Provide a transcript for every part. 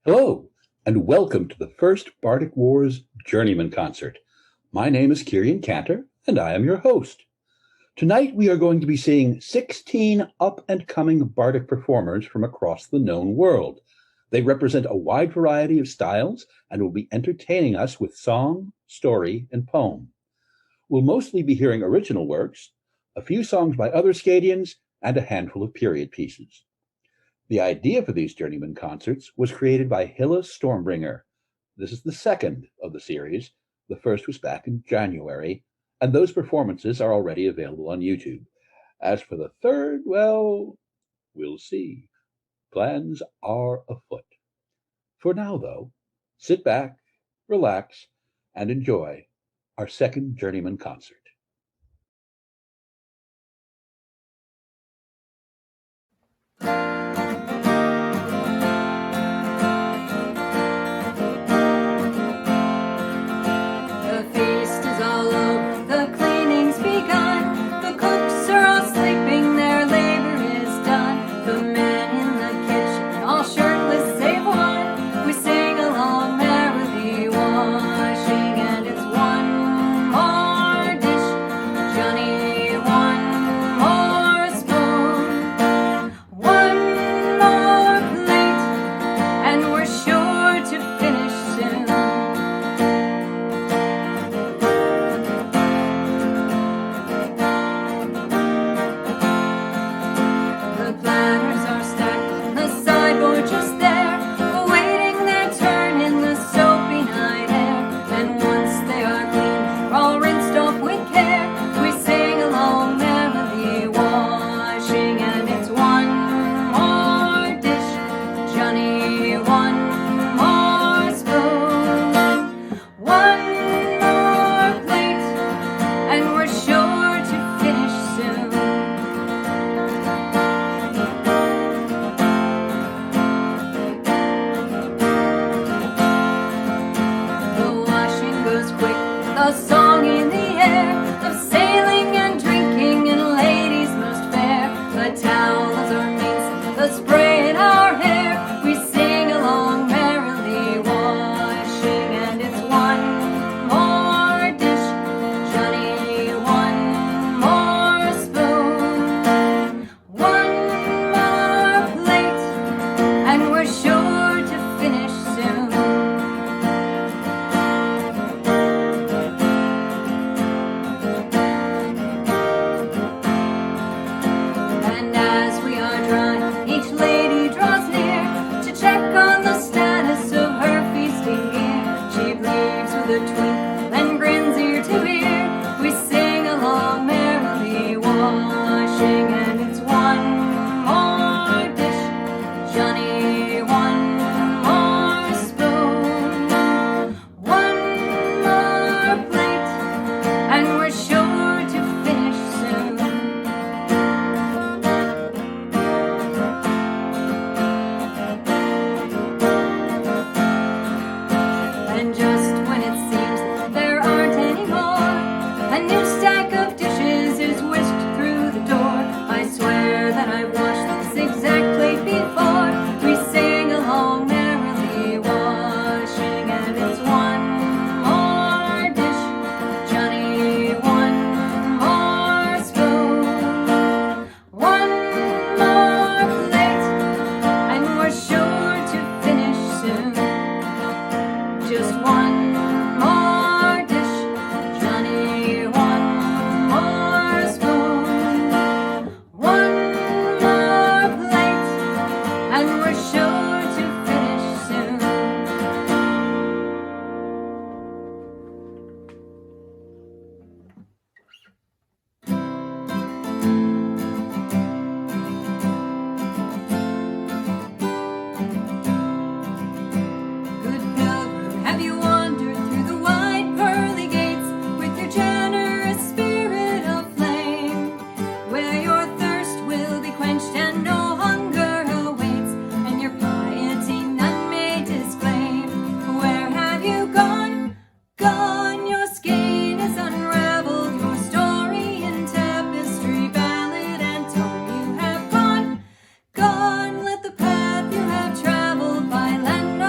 Hello, and welcome to the first Bardic Wars Journeyman Concert. My name is Kieran Cantor, and I am your host. Tonight we are going to be seeing 16 up-and-coming Bardic performers from across the known world. They represent a wide variety of styles and will be entertaining us with song, story, and poem. We'll mostly be hearing original works, a few songs by other Scadians, and a handful of period pieces. The idea for these Journeyman Concerts was created by Hilla Stormbringer. This is the second of the series. The first was back in January, and those performances are already available on YouTube. As for the third, well, we'll see. Plans are afoot. For now, though, sit back, relax, and enjoy our second Journeyman Concert. Gone, let the path you have traveled by land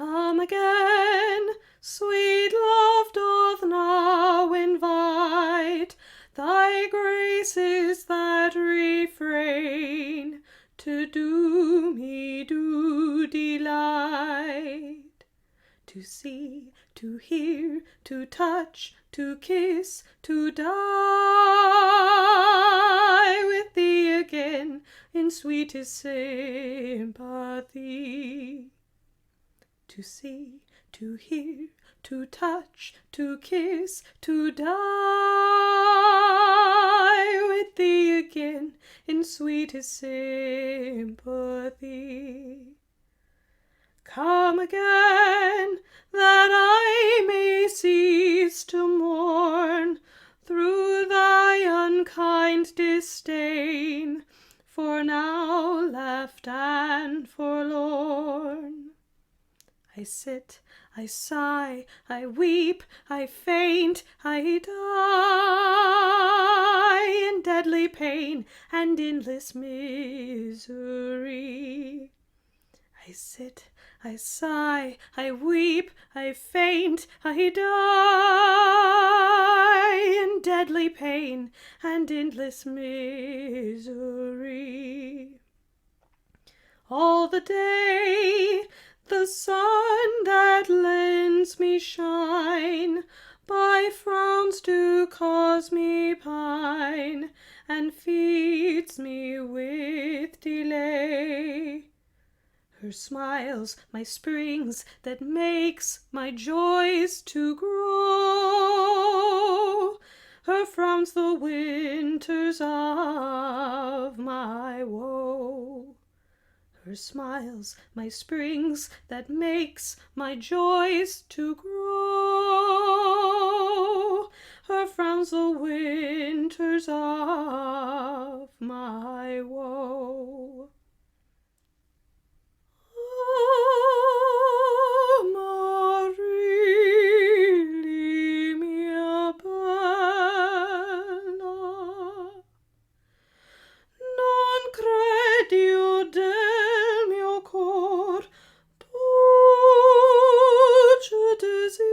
Come again, sweet love doth now invite, thy graces that refrain to do me do delight. To see, to hear, to touch, to kiss, to die with thee again in sweetest sympathy. To see, to hear, to touch, to kiss, to die with thee again in sweetest sympathy. Come again, that I may cease to mourn through thy unkind disdain, for now left and forlorn. I sit, I sigh, I weep, I faint, I die in deadly pain and endless misery. I sit, I sigh, I weep, I faint, I die in deadly pain and endless misery. All the day the sun that lends me shine by frowns do cause me pine, and feeds me with delay. Her smiles my springs that makes my joys to grow, her frowns the winters of my woe. Her smiles my springs that makes my joys to grow, her frowns the winters of my woe. Amarilli mia bella, non credio del mio cor dolce desio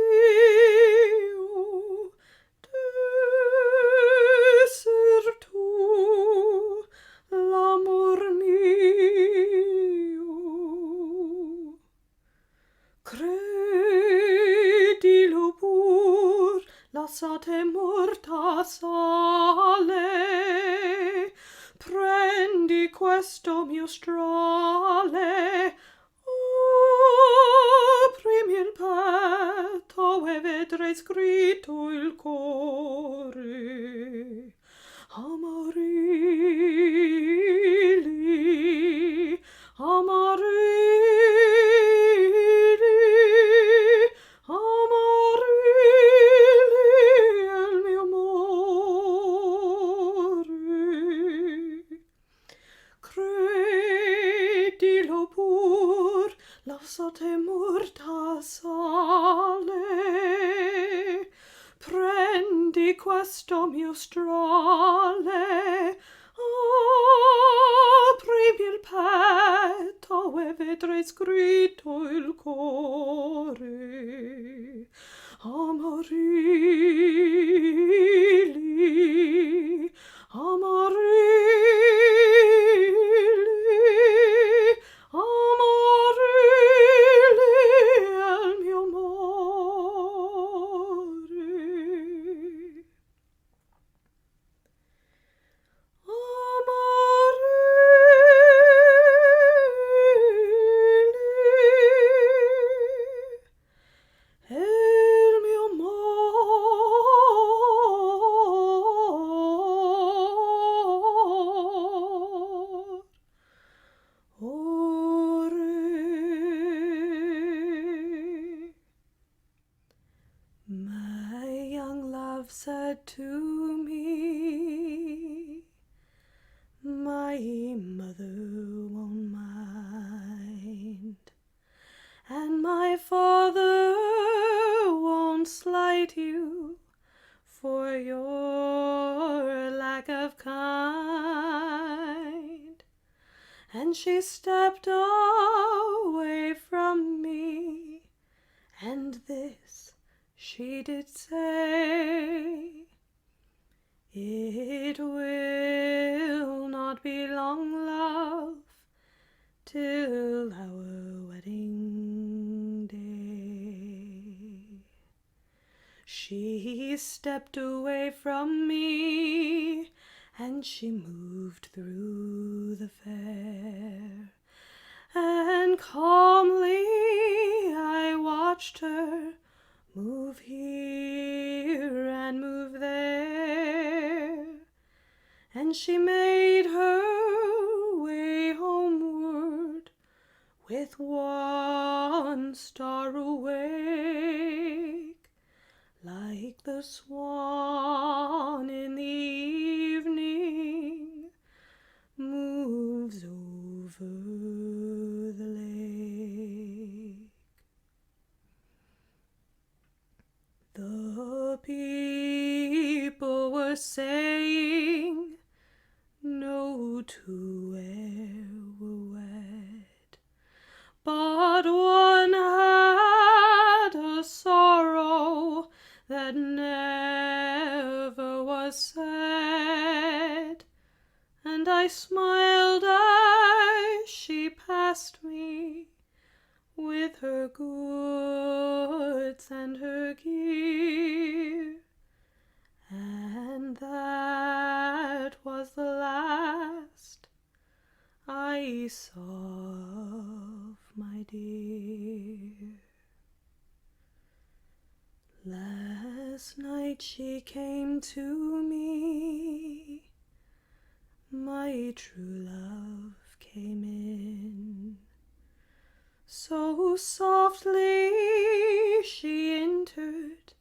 d'esser tu l'amor mio. Credilo pur, lassate morta sale, prendi questo mio strale, aprimi il petto e vedrai scritto il cuore. Amarilli, Amarilli, Amarilli è il mio amore. Credilo pur, lassate morta sale, prendi questo mio strale, aprimi il petto e vedrai scritto il cuore. Amarilli, Amarilli, Amarilli è il mio amore. Amarilli è il mio amore. My young love said to me, my mother won't mind, and my father won't slight you for your lack of kind. And she stepped away from me she did say, it will not be long, love, till our wedding day. She stepped away from me, and she moved through the fair, and calmly I watched her move here and move there, and she made her way homeward with one star awake, like the swan in the evening moves over the lake. The people were saying no two were wed, but one had a sorrow that never was said, and I smiled as she passed me with her goods and her gear, and that was the last I saw of my dear. Last night she came to me, my true love came in, so softly she entered,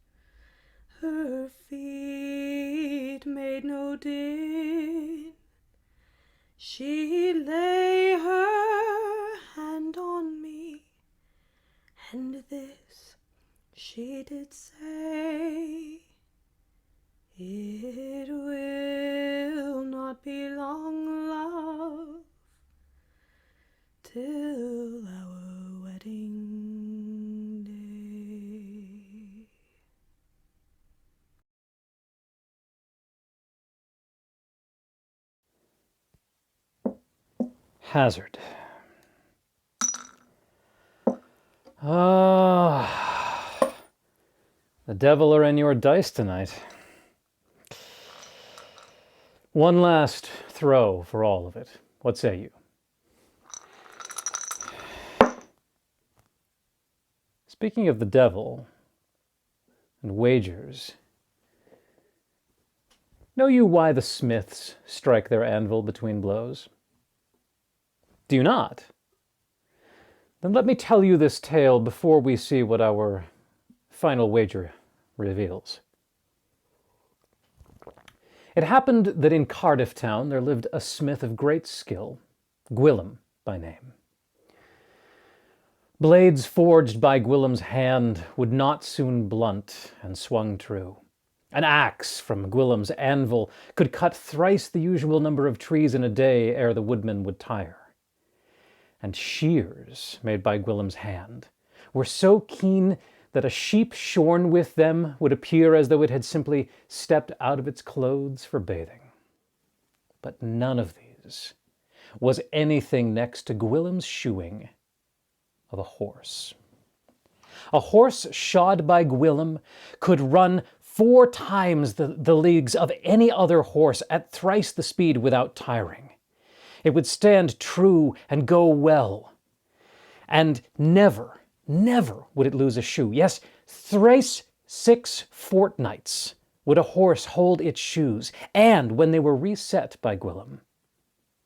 her feet made no din. She lay her hand on me, and this she did say, it will not be long, love, till our wedding day. Hazard. The devil are in your dice tonight. One last throw for all of it. What say you? Speaking of the devil and wagers, know you why the smiths strike their anvil between blows? Do you not? Then let me tell you this tale before we see what our final wager reveals. It happened that in Cardiff town there lived a smith of great skill, Gwilm by name. Blades forged by Gwilm's hand would not soon blunt and swung true. An axe from Gwilm's anvil could cut thrice the usual number of trees in a day ere the woodman would tire. And shears made by Gwilm's hand were so keen that a sheep shorn with them would appear as though it had simply stepped out of its clothes for bathing. But none of these was anything next to Gwilm's shoeing of a horse. A horse shod by Gwilm could run 4 times the leagues of any other horse at thrice the speed without tiring. It would stand true and go well. And never would it lose a shoe. Yes, thrice 6 fortnights would a horse hold its shoes, and when they were reset by Gwilm,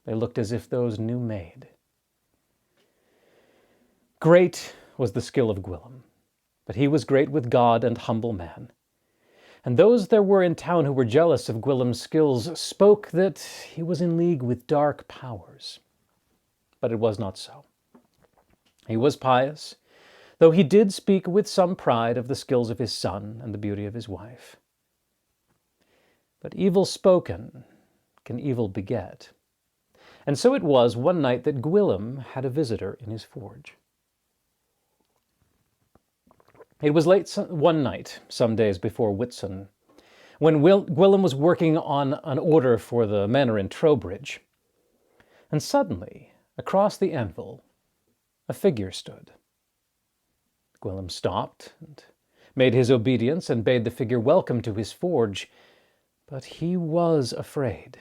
they looked as if those new made. Great was the skill of Gwilm, but he was great with God and humble man. And those there were in town who were jealous of Gwilm's skills spoke that he was in league with dark powers. But it was not so. He was pious, though he did speak with some pride of the skills of his son and the beauty of his wife. But evil spoken can evil beget. And so it was one night that Gwilm had a visitor in his forge. It was late one night, some days before Whitsun, when Gwilym was working on an order for the manor in Trowbridge, and suddenly, across the anvil, a figure stood. Gwilym stopped and made his obeisance and bade the figure welcome to his forge, but he was afraid.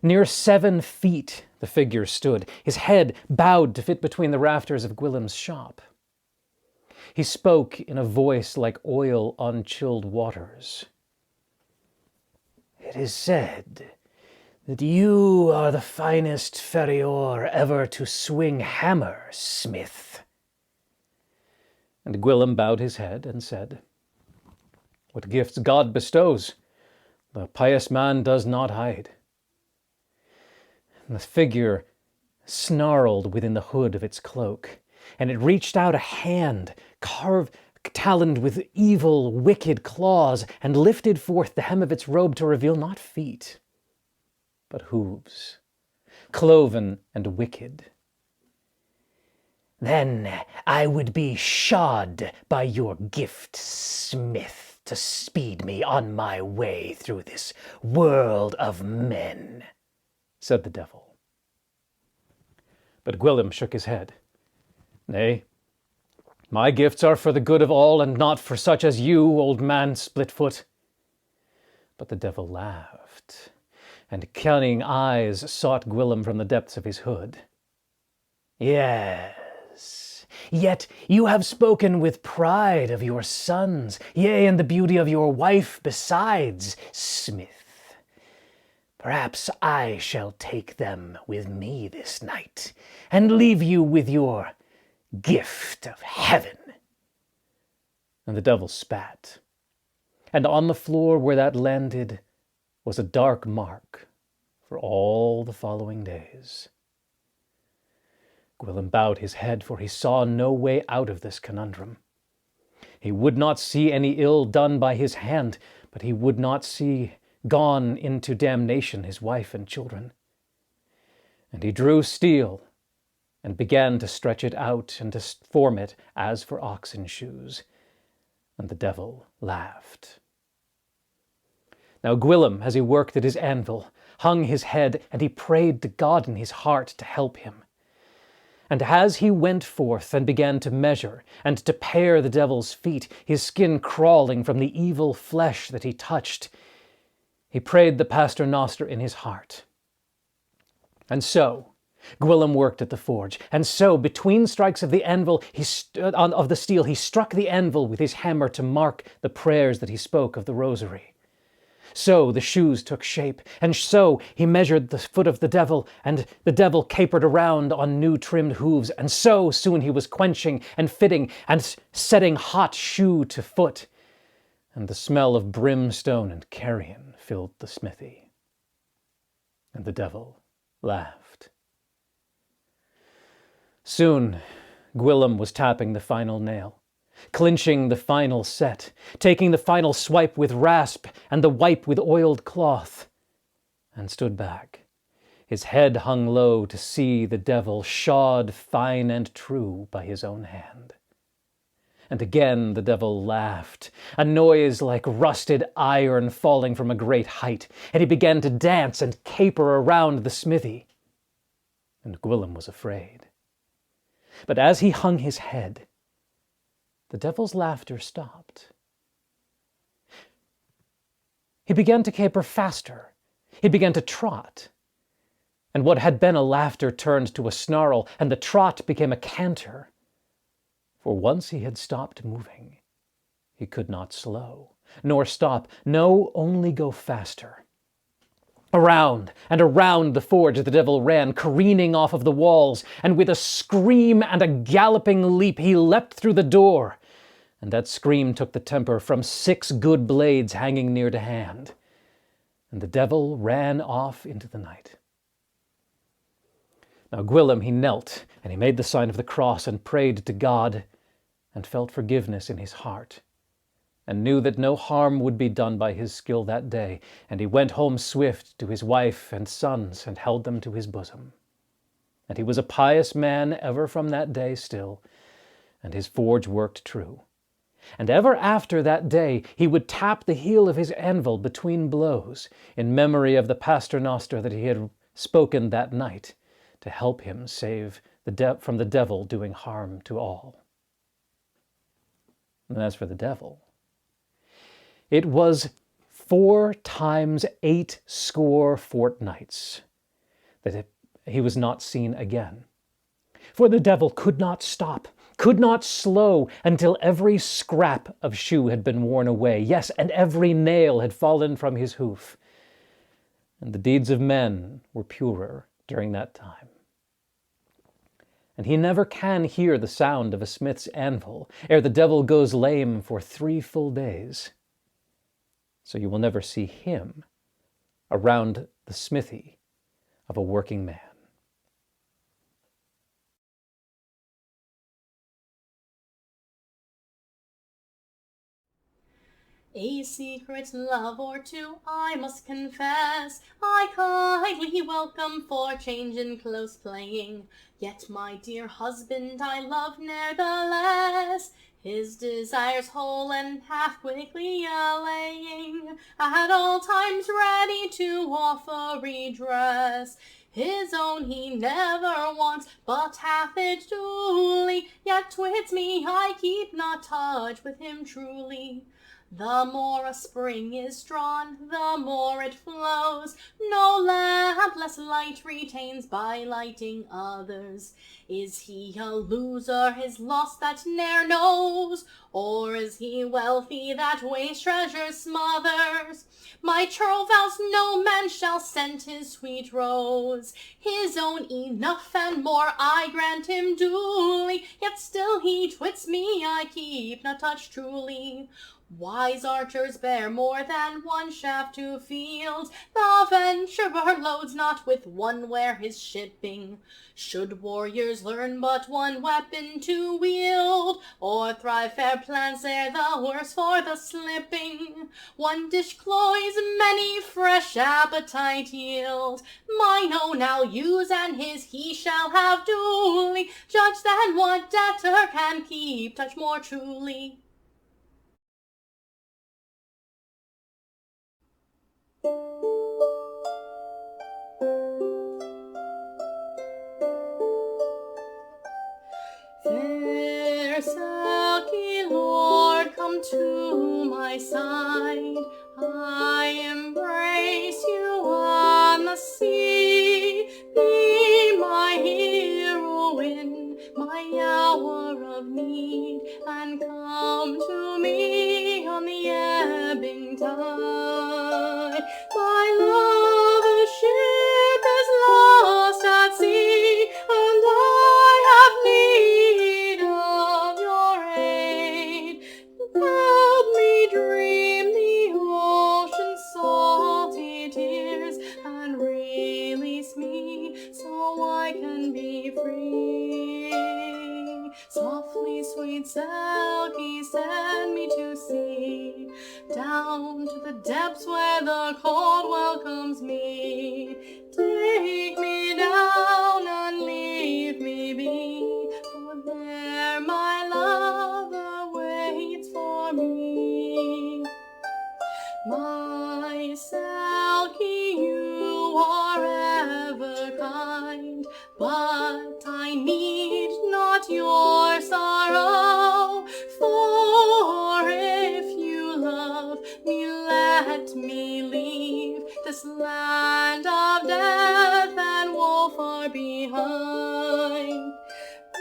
Near 7 feet the figure stood, his head bowed to fit between the rafters of Gwilym's shop. He spoke in a voice like oil on chilled waters. "It is said that you are the finest ferrior ever to swing hammer, smith." And Gwilym bowed his head and said, "What gifts God bestows, the pious man does not hide." And the figure snarled within the hood of its cloak, and it reached out a hand, taloned with evil, wicked claws, and lifted forth the hem of its robe to reveal not feet, but hooves, cloven and wicked. "Then I would be shod by your gift, smith, to speed me on my way through this world of men," said the devil. But Gwilym shook his head. "Nay, my gifts are for the good of all, and not for such as you, old man Splitfoot." But the devil laughed, and cunning eyes sought Gwilym from the depths of his hood. "Yes, yet you have spoken with pride of your sons, yea, and the beauty of your wife besides, smith. Perhaps I shall take them with me this night, and leave you with your gift of heaven." And the devil spat, and on the floor where that landed was a dark mark for all the following days. Gwilym bowed his head, for he saw no way out of this conundrum. He would not see any ill done by his hand, but he would not see gone into damnation his wife and children. And he drew steel and began to stretch it out and to form it as for oxen shoes. And the devil laughed. Now Gwilym, as he worked at his anvil, hung his head, and he prayed to God in his heart to help him. And as he went forth and began to measure and to pare the devil's feet, his skin crawling from the evil flesh that he touched, he prayed the Pater Noster in his heart. And so Gwilym worked at the forge, and so between strikes of the anvil of the steel he struck the anvil with his hammer to mark the prayers that he spoke of the rosary. So the shoes took shape, and so he measured the foot of the devil, and the devil capered around on new trimmed hooves, and so soon he was quenching and fitting and setting hot shoe to foot, and the smell of brimstone and carrion filled the smithy. And the devil laughed. Soon Gwilym was tapping the final nail, clinching the final set, taking the final swipe with rasp and the wipe with oiled cloth, and stood back, his head hung low to see the devil shod fine and true by his own hand. And again the devil laughed, a noise like rusted iron falling from a great height, and he began to dance and caper around the smithy. And Gwilym was afraid. But as he hung his head, the devil's laughter stopped. He began to caper faster. He began to trot. And what had been a laughter turned to a snarl, and the trot became a canter. For once he had stopped moving, he could not slow, nor stop, no, only go faster. Around and around the forge the devil ran, careening off of the walls, and with a scream and a galloping leap he leapt through the door. And that scream took the temper from 6 good blades hanging near to hand. And the devil ran off into the night. Now Gwilym, he knelt, and he made the sign of the cross, and prayed to God, and felt forgiveness in his heart, and knew that no harm would be done by his skill that day, and he went home swift to his wife and sons, and held them to his bosom. And he was a pious man ever from that day still, and his forge worked true. And ever after that day he would tap the heel of his anvil between blows, in memory of the paternoster that he had spoken that night, to help him save from the devil doing harm to all. And as for the devil, it was 4 times 8 score fortnights that he was not seen again. For the devil could not stop, could not slow, until every scrap of shoe had been worn away, yes, and every nail had fallen from his hoof. And the deeds of men were purer during that time. And he never can hear the sound of a smith's anvil, ere the devil goes lame for 3 full days. So you will never see him around the smithy of a working man. A secret love or two, I must confess, I kindly welcome for change in close playing. Yet my dear husband I love ne'ertheless, his desires whole and half quickly allaying, at all times ready to offer redress. His own he never wants, but hath it duly, yet twits me I keep not touch with him truly. The more a spring is drawn, the more it flows. No lamp less light retains by lighting others. Is he a loser, his loss that ne'er knows? Or is he wealthy that waste treasures smothers? My churl vows no man shall scent his sweet rose. His own enough and more I grant him duly, yet still he twits me I keep not touch truly. Wise archers bear more than one shaft to field, the venturer loads not with one where his shipping. Should warriors learn but one weapon to wield, or thrive fair plans ere the worse for the slipping. One dish cloys many fresh appetite yield, mine own I'll use and his he shall have duly. Judge then what debtor can keep touch more truly. Fair Selkie, Lord, come to my side. I embrace you on the sea. Be my hero in my hour of need, and come to me on the ebbing tide. My love, a ship is lost at sea, and I have need of your aid. Help me dream the ocean's salty tears, and release me so I can be free. Softly, sweet Selkie, send me to sea, down to the depths where the cold welcomes me. Take me down and leave me be, for there my lover waits for me. My Selkie, you are ever kind, but I need not your sorrow, for if you love me, let me leave this land of death and woe far behind.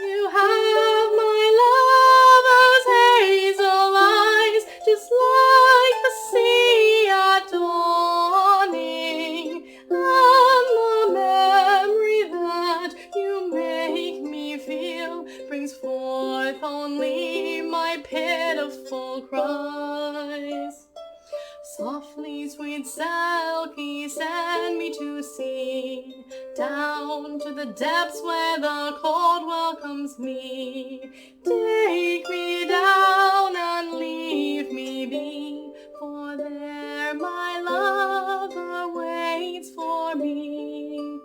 You have my lover's hazel eyes, just like the sea at dawning, and the memory that you make me feel brings forth only my pitiful cries. Softly, sweet Selkie, send me to sea, down to the depths where the cold welcomes me. Take me down and leave me be, for there my lover waits for me.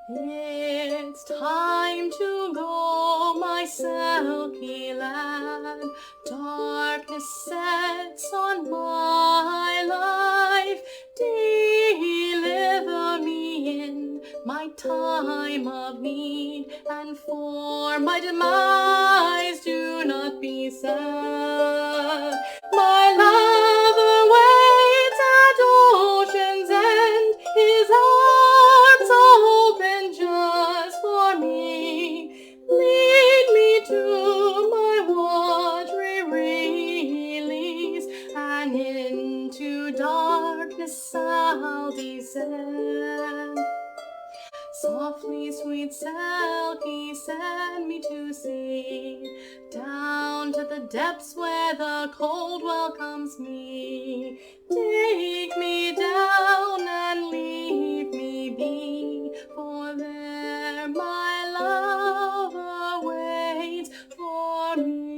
It's time to go, my Selkie land. Darkness sets on my life. Deliver me in my time of need, and for my demise do not be sad. My lover waits at ocean's end, his arms open just for me. Lead me to my watery release, and into darkness I'll descend. Softly, sweet Selkie, send me to sea, down to the depths where the cold welcomes me. Take me down and leave me be, for there my lover waits for me.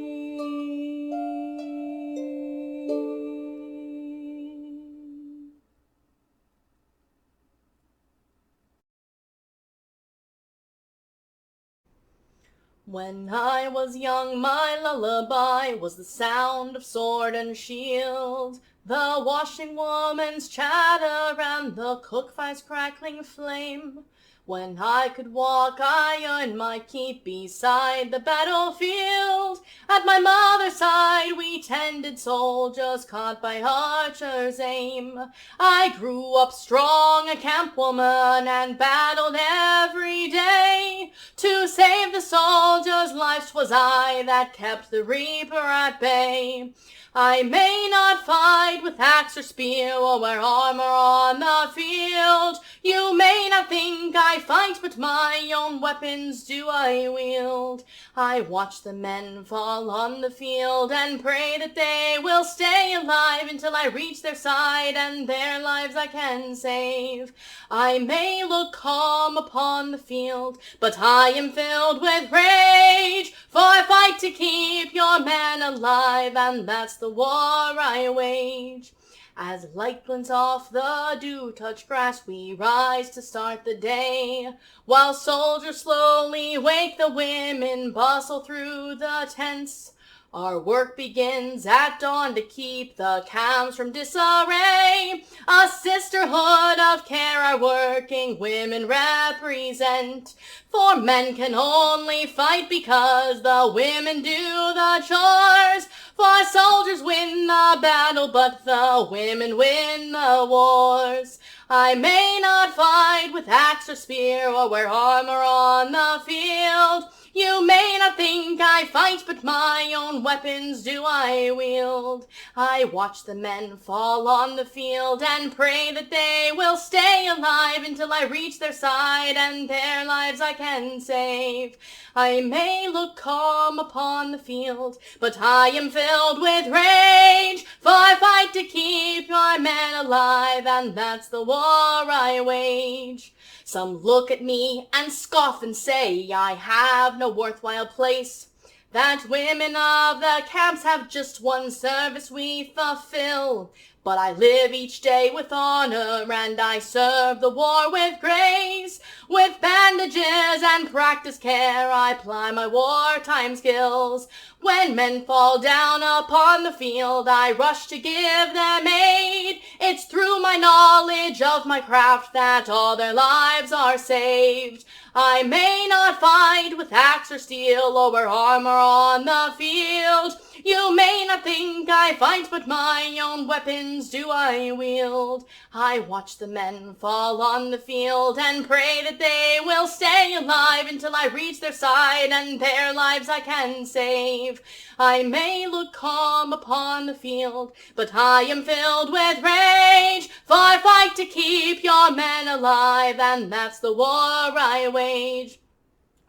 When I was young, my lullaby was the sound of sword and shield, the washing woman's chatter and the cook fire's crackling flame. When I could walk, I earned my keep beside the battlefield. At my mother's side we tended soldiers caught by archers' aim. I grew up strong, a camp woman, and battled every day. To save the soldiers' lives 'twas I that kept the reaper at bay. I may not fight with axe or spear, or wear armor on the field. You may not think I fight, but my own weapons do I wield. I watch the men fall on the field, and pray that they will stay alive until I reach their side, and their lives I can save. I may look calm upon the field, but I am filled with rage, for I fight to keep your man alive, and that's the war I wage. As light glints off the dew-touched grass, we rise to start the day. While soldiers slowly wake, the women bustle through the tents. Our work begins at dawn to keep the camps from disarray. A sisterhood of care our working women represent. For men can only fight because the women do the chores. For soldiers win the battle, but the women win the wars. I may not fight with axe or spear, or wear armor on the field. You may not think I fight, but my own weapons do I wield. I watch the men fall on the field, and pray that they will stay alive until I reach their side, and their lives I can save. I may look calm upon the field, but I am filled with rage, for I fight to keep your men alive, and that's the war I wage. Some look at me and scoff and say I have no worthwhile place, that women of the camps have just one service we fulfill. But I live each day with honor, and I serve the war with grace. With bandages and practice care, I ply my wartime skills. When men fall down upon the field, I rush to give them aid. It's through my knowledge of my craft that all their lives are saved. I may not fight with axe or steel, or wear armor on the field. You may not think I fight, but my own weapons do I wield. I watch the men fall on the field, and pray that they will stay alive until I reach their side, and their lives I can save. I may look calm upon the field, but I am filled with rage, for I fight to keep your men alive, and that's the war I wage.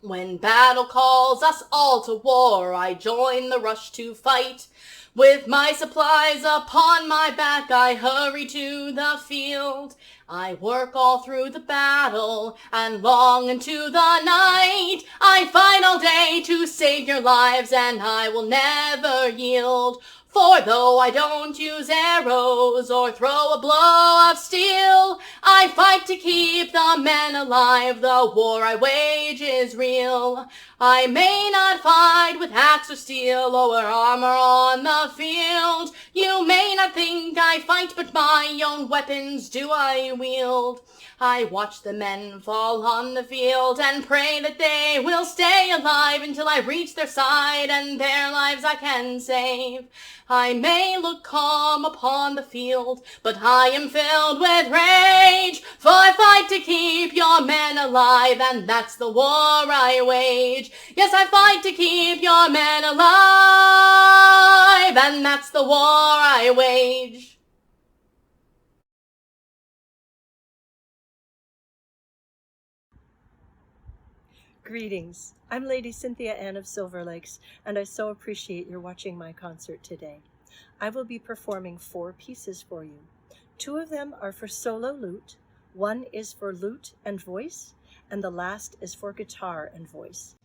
When battle calls us all to war, I join the rush to fight. With my supplies upon my back, I hurry to the field. I work all through the battle, and long into the night. I fight all day to save your lives, and I will never yield. For though I don't use arrows or throw a blow of steel, I fight to keep the men alive, the war I wage is real. I may not fight with axe or steel or armor on the field. You may not think I fight, but my own weapons do I wield. I watch the men fall on the field and pray that they will stay alive until I reach their side and their lives I can save. I may look calm upon the field, but I am filled with rage, for I fight to keep your men alive, and that's the war I wage. Yes, I fight to keep your men alive, and that's the war I wage. Greetings. I'm Lady Cynthia Anne of Silver Lakes, and I so appreciate your watching my concert today. I will be performing 4 pieces for you. 2 of them are for solo lute, 1 is for lute and voice, and the last is for guitar and voice.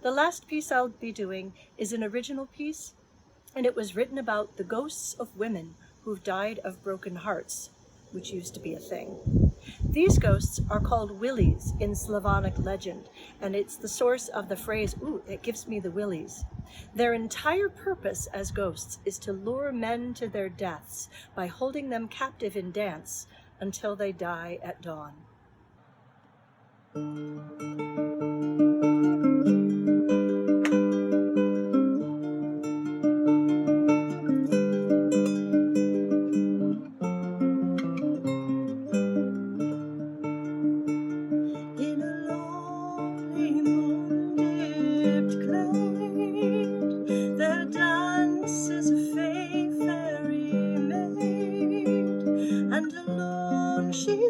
The last piece I'll be doing is an original piece, and it was written about the ghosts of women who've died of broken hearts, which used to be a thing. These ghosts are called willies in Slavonic legend, and it's the source of the phrase, "Ooh, it gives me the willies." Their entire purpose as ghosts is to lure men to their deaths by holding them captive in dance until they die at dawn.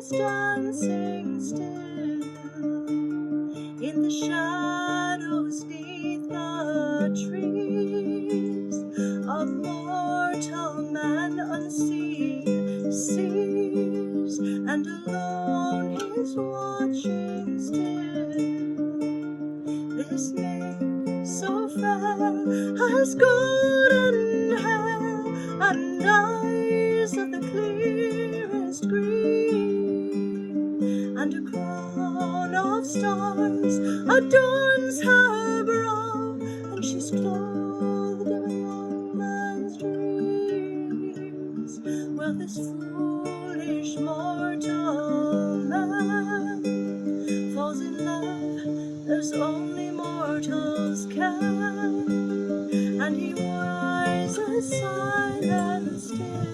Dancing still in the shadows neath the trees, a mortal man unseen sees, and alone he's watching still. This maid so fair has golden hair and eyes of the clearest green, and a crown of stars adorns her brow, and she's clothed in a young man's dreams. Well, this foolish mortal man falls in love as only mortals can, and he rises silent still.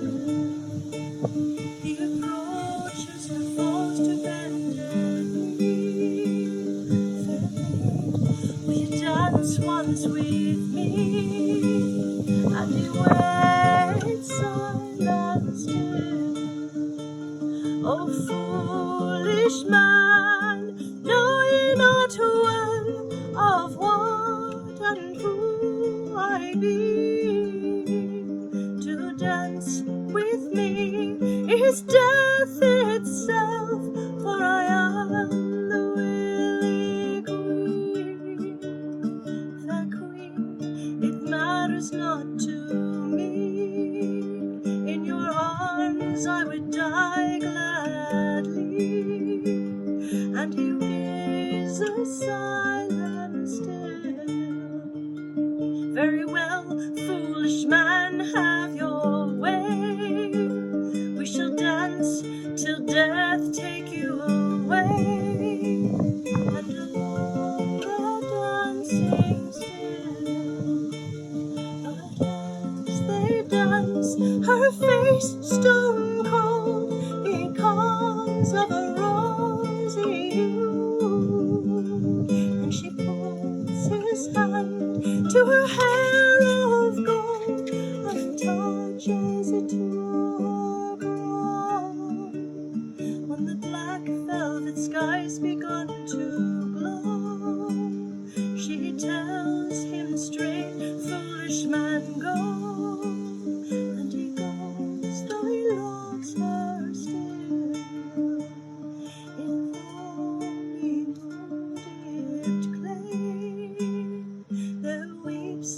He approaches her, falls to bended knee. Fair maid, will you dance once with me? And he waits silent still. Oh, foolish man, know ye not well of what and who I be? To dance with me is death itself, for I am the willy queen. Fair queen, it matters not to me. In your arms I would die gladly. And he gazes silent still. Very well, foolish man, have your way. We shall dance till death take you away. And alone the dancing still. As they dance, her face stone cold becomes of a rosy hue, and she puts his hand to her hair of gold and touches it to her crown. When the black velvet skies begun to glow, she tells him straight, foolish man, go. And he goes, though he loves her still. In lonely moon-dipped clay, there weeps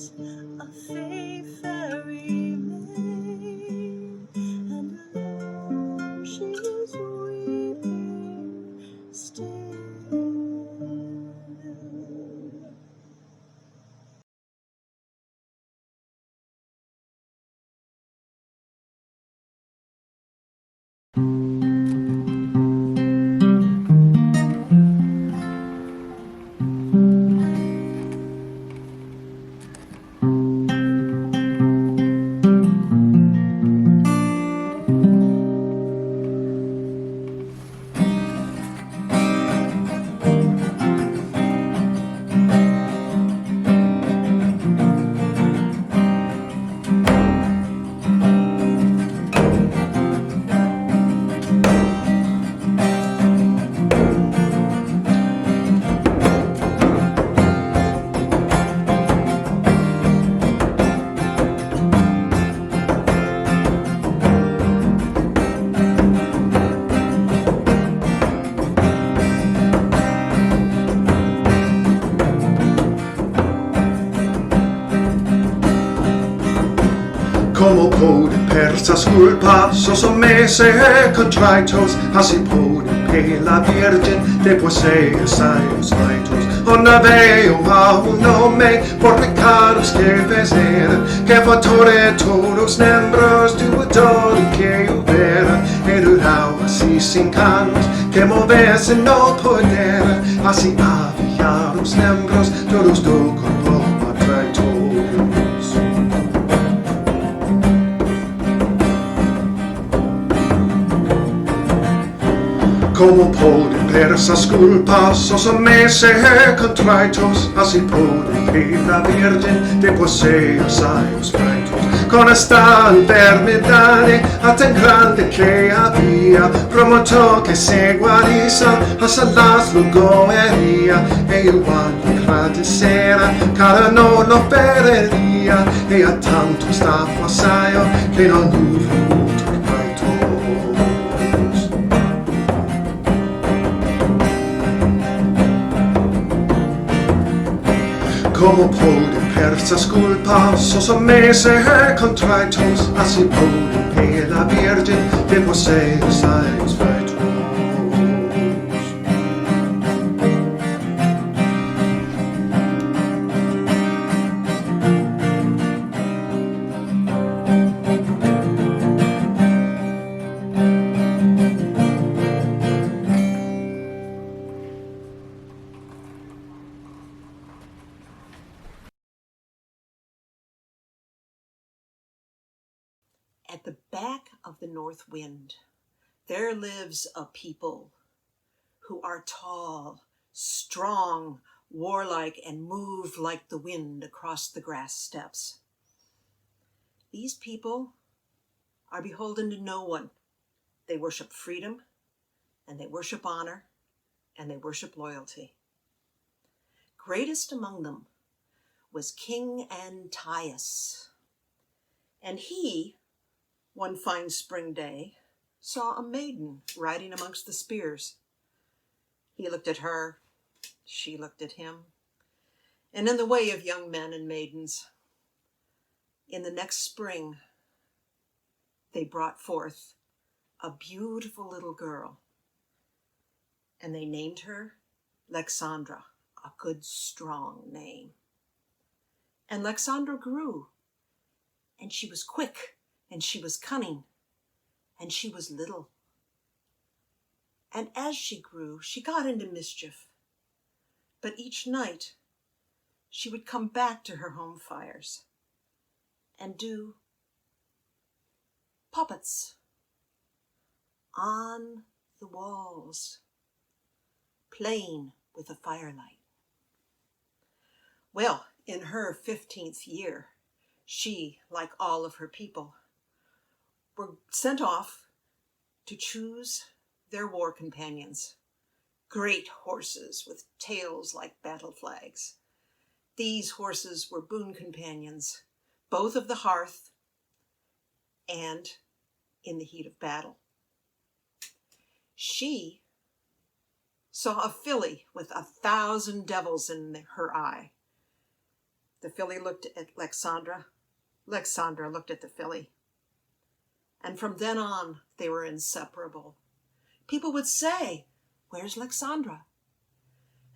persa sculpa, sosomese contritos, hasi podi pe la Virgin, de poseus aius vaitus, ona veo a un nome, por peccados que pesera, que fatore todos membros tu adoro que ubera, edurau así sin canos, que movese no podera, así aviar los membros, todos do corpo patraitos. Como pode persa sculpas, sosomese contritos, así pode pe la Virgin, de poseus aius vaitus, con esta enfermedade, a tan grande que había, promotor que se guarisa, hasta las lugoería, e igual agradecera, cada no lo perdería, e a tanto sta passaio, que non hubo como pode persa sculpa, sosomese contritos, así pode pe la Virgin, de poseus aius vaitus. At the back of the north wind, there lives a people who are tall, strong, warlike, and move like the wind across the grass steppes. These people are beholden to no one. They worship freedom, and they worship honor, and they worship loyalty. Greatest among them was King Anthias, and he, one fine spring day, saw a maiden riding amongst the spears. He looked at her, she looked at him, and in the way of young men and maidens, in the next spring, they brought forth a beautiful little girl, and they named her Lexandra, a good, strong name. And Lexandra grew, and she was quick, and she was cunning, and she was little. And as she grew, she got into mischief. But each night, she would come back to her home fires and do puppets on the walls, playing with the firelight. Well, in her 15th year, she, like all of her people, were sent off to choose their war companions, great horses with tails like battle flags. These horses were boon companions, both of the hearth and in the heat of battle. She saw a filly with 1,000 devils in her eye. The filly looked at Lexandra. Lexandra looked at the filly. And from then on, they were inseparable. People would say, "Where's Lexandra?"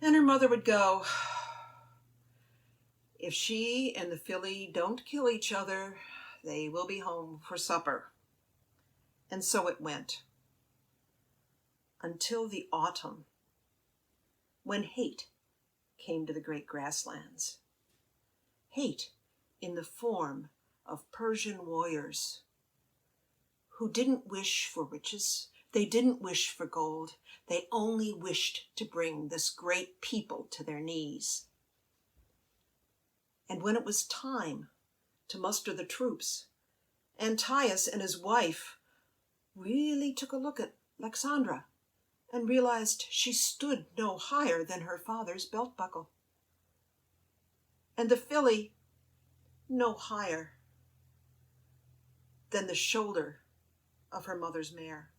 And her mother would go, "If she and the filly don't kill each other, they will be home for supper." And so it went. Until the autumn, when hate came to the great grasslands. Hate in the form of Persian warriors who didn't wish for riches, they didn't wish for gold, they only wished to bring this great people to their knees. And when it was time to muster the troops, Anthias and his wife really took a look at Lexandra and realized she stood no higher than her father's belt buckle, and the filly no higher than the shoulder of her mother's mare.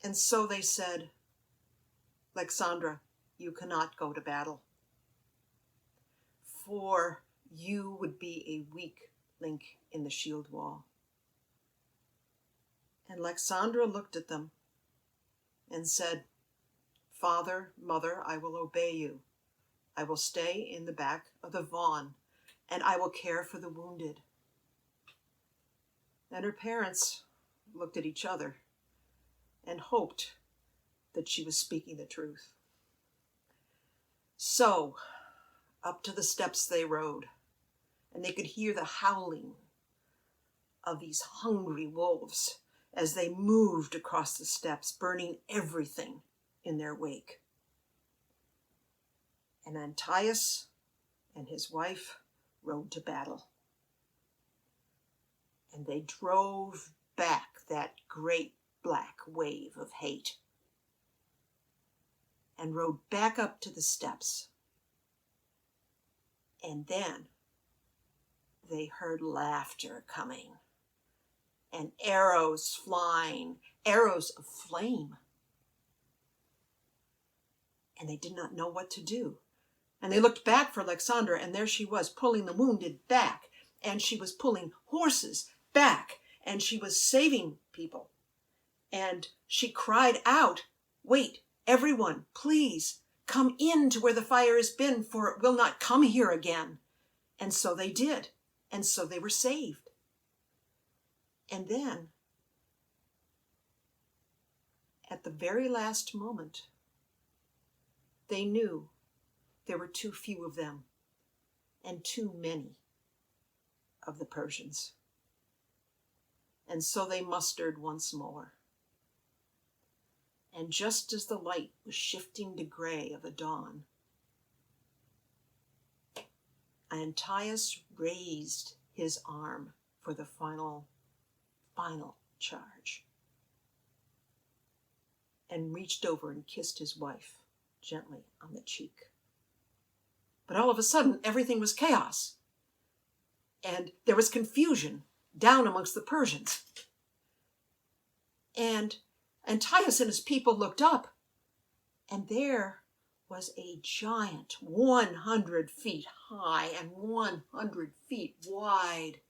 And so they said, "Lexandra, you cannot go to battle, for you would be a weak link in the shield wall. And Alexandra looked at them and said, "Father, Mother, I will obey you. I will stay in the back of the Vaughan, and I will care for the wounded." And her parents looked at each other and hoped that she was speaking the truth. So, up to the steps they rode, and they could hear the howling of these hungry wolves as they moved across the steps, burning everything in their wake. And Antiochus and his wife rode to battle. And they drove back that great black wave of hate and rode back up to the steps. And then they heard laughter coming and arrows flying, arrows of flame. And they did not know what to do. And they looked back for Alexandra, and there she was, pulling the wounded back, and she was pulling horses back, and she was saving people. And she cried out, "Wait, everyone, please, come in to where the fire has been, for it will not come here again." And so they did, and so they were saved. And then, at the very last moment, they knew there were too few of them and too many of the Persians. And so they mustered once more. And just as the light was shifting to gray of the dawn, Antiochus raised his arm for the final charge and reached over and kissed his wife gently on the cheek. But all of a sudden, everything was chaos, and there was confusion down amongst the Persians. And Antiochus and his people looked up, and there was a giant 100 feet high and 100 feet wide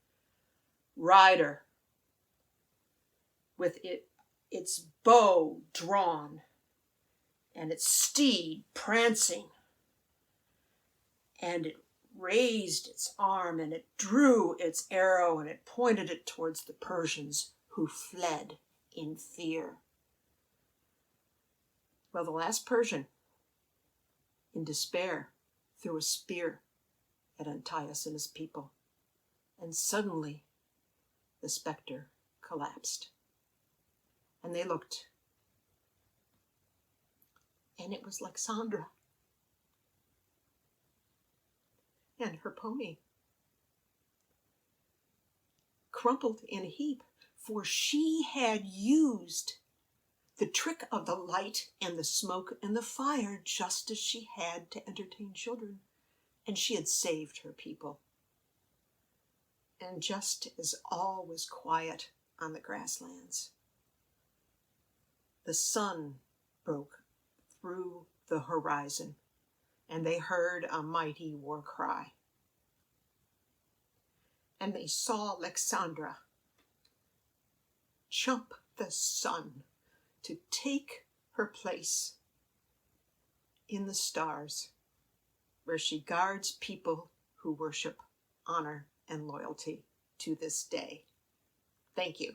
rider with its bow drawn and its steed prancing. And it raised its arm and it drew its arrow and it pointed it towards the Persians, who fled in fear. Well, the last Persian, in despair, threw a spear at Antiochus and his people, and suddenly the specter collapsed. And they looked, and it was Alexandra and her pony, crumpled in a heap, for she had used the trick of the light and the smoke and the fire just as she had to entertain children, and she had saved her people. And just as all was quiet on the grasslands, the sun broke through the horizon, and they heard a mighty war cry. And they saw Alexandra jump the sun to take her place in the stars, where she guards people who worship honor and loyalty to this day. Thank you.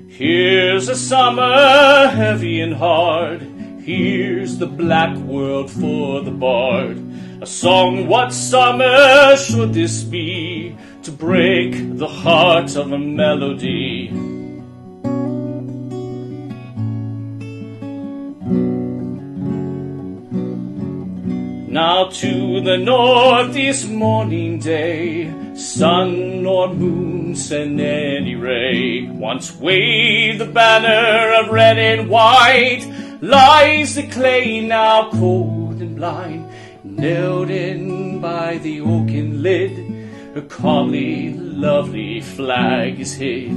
Here's a summer heavy and hard. Here's the black world for the bard. A song, what summer should this be, to break the heart of a melody? Now to the northeast morning day, sun nor moon send any ray. Once waved the banner of red and white, lies the clay now cold and blind, nailed in by the oaken lid, her comely, lovely flag is hid.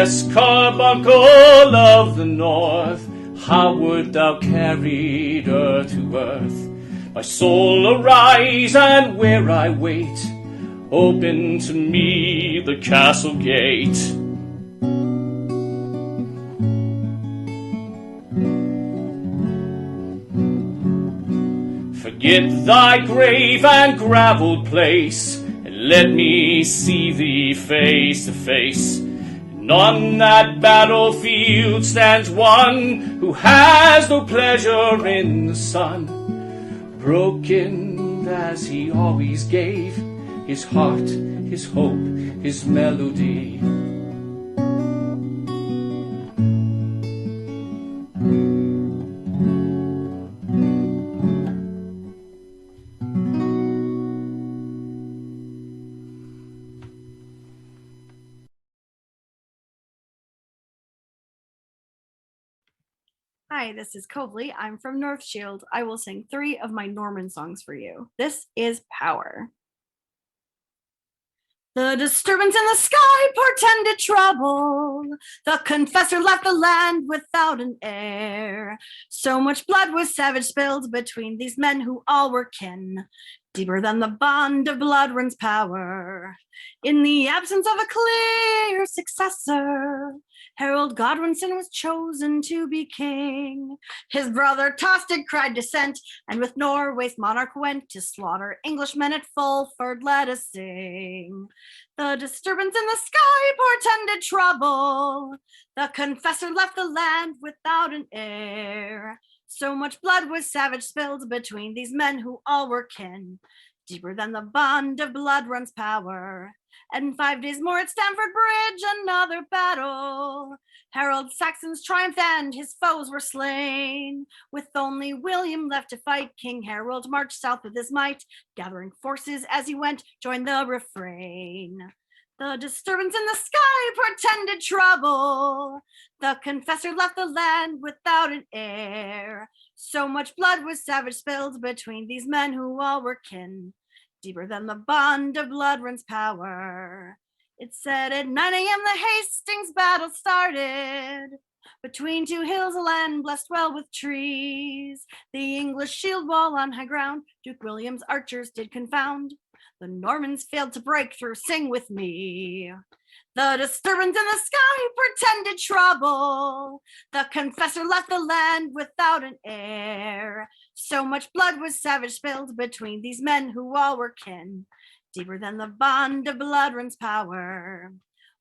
blessed carbuncle of the north, how would thou carry her to earth? My soul arise, and where I wait, open to me the castle gate. Forget thy grave and gravelled place, and let me see thee face to face. And on that battlefield stands one who has no pleasure in the sun, broken as he always gave his heart, his hope, his melody. Hi, this is Cobley. I'm from Northshield. I will sing 3 of my Norman songs for you. This is Power. The disturbance in the sky portended trouble. The confessor left the land without an heir. So much blood was savage spilled between these men who all were kin. Deeper than the bond of blood runs power. In the absence of a clear successor, Harold Godwinson was chosen to be king. His brother Tostig cried dissent, and with Norway's monarch went to slaughter Englishmen at Fulford. Let us sing. The disturbance in the sky portended trouble. The confessor left the land without an heir. So much blood was savage spilled between these men who all were kin. Deeper than the bond of blood runs power. And 5 days more at Stamford Bridge, another battle. Harold Saxon's triumphed and his foes were slain. With only William left to fight, King Harold marched south with his might, gathering forces as he went, joined the refrain. The disturbance in the sky portended trouble. The confessor left the land without an heir. So much blood was savage spilled between these men who all were kin. Deeper than the bond of blood runs power. It said at 9 a.m. the Hastings battle started. Between 2 hills, a land blessed well with trees. The English shield wall on high ground, Duke William's archers did confound. The Normans failed to break through, sing with me. The disturbance in the sky portended trouble. The confessor left the land without an heir. So much blood was savage spilled between these men who all were kin. Deeper than the bond of blood runs power.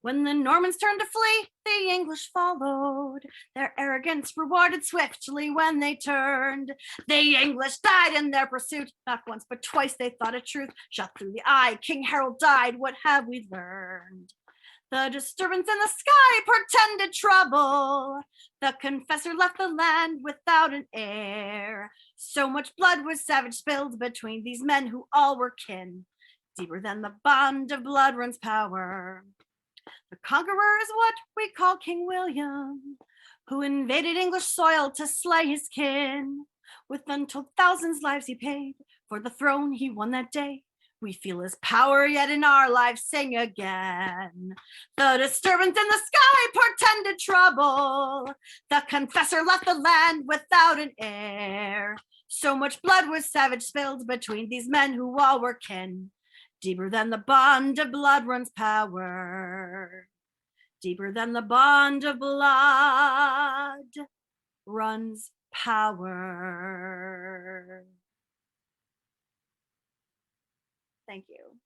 When the Normans turned to flee, the English followed. Their arrogance rewarded swiftly when they turned. The English died in their pursuit. Not once but twice they thought it truth. Shot through the eye, King Harold died. What have we learned? The disturbance in the sky portended trouble. The confessor left the land without an heir. So much blood was savage spilled between these men who all were kin. Deeper than the bond of blood runs power. The conqueror is what we call King William, who invaded English soil to slay his kin. With untold thousands lives he paid, for the throne he won that day. We feel his power, yet in our lives sing again. The disturbance in the sky portended trouble. The confessor left the land without an heir. So much blood was savage spilled between these men who all were kin. Deeper than the bond of blood runs power. Deeper than the bond of blood runs power. Thank you.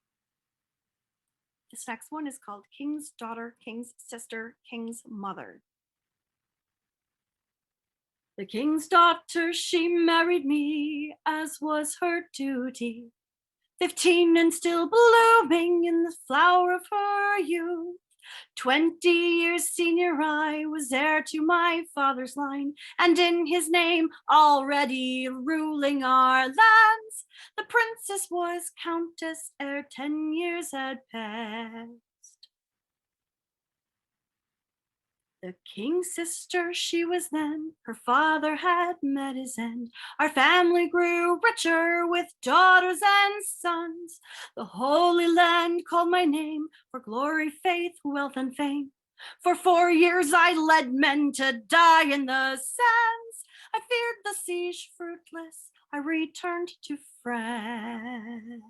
This next one is called King's Daughter, King's Sister, King's Mother. The king's daughter, she married me, as was her duty. 15 and still blooming in the flower of her youth. 20 years senior I was heir to my father's line, and in his name already ruling our lands. The princess was countess ere 10 years had passed. The king's sister she was then, her father had met his end. Our family grew richer with daughters and sons. The Holy Land called my name for glory, faith, wealth, and fame. For 4 years I led men to die in the sands. I feared the siege fruitless, I returned to France.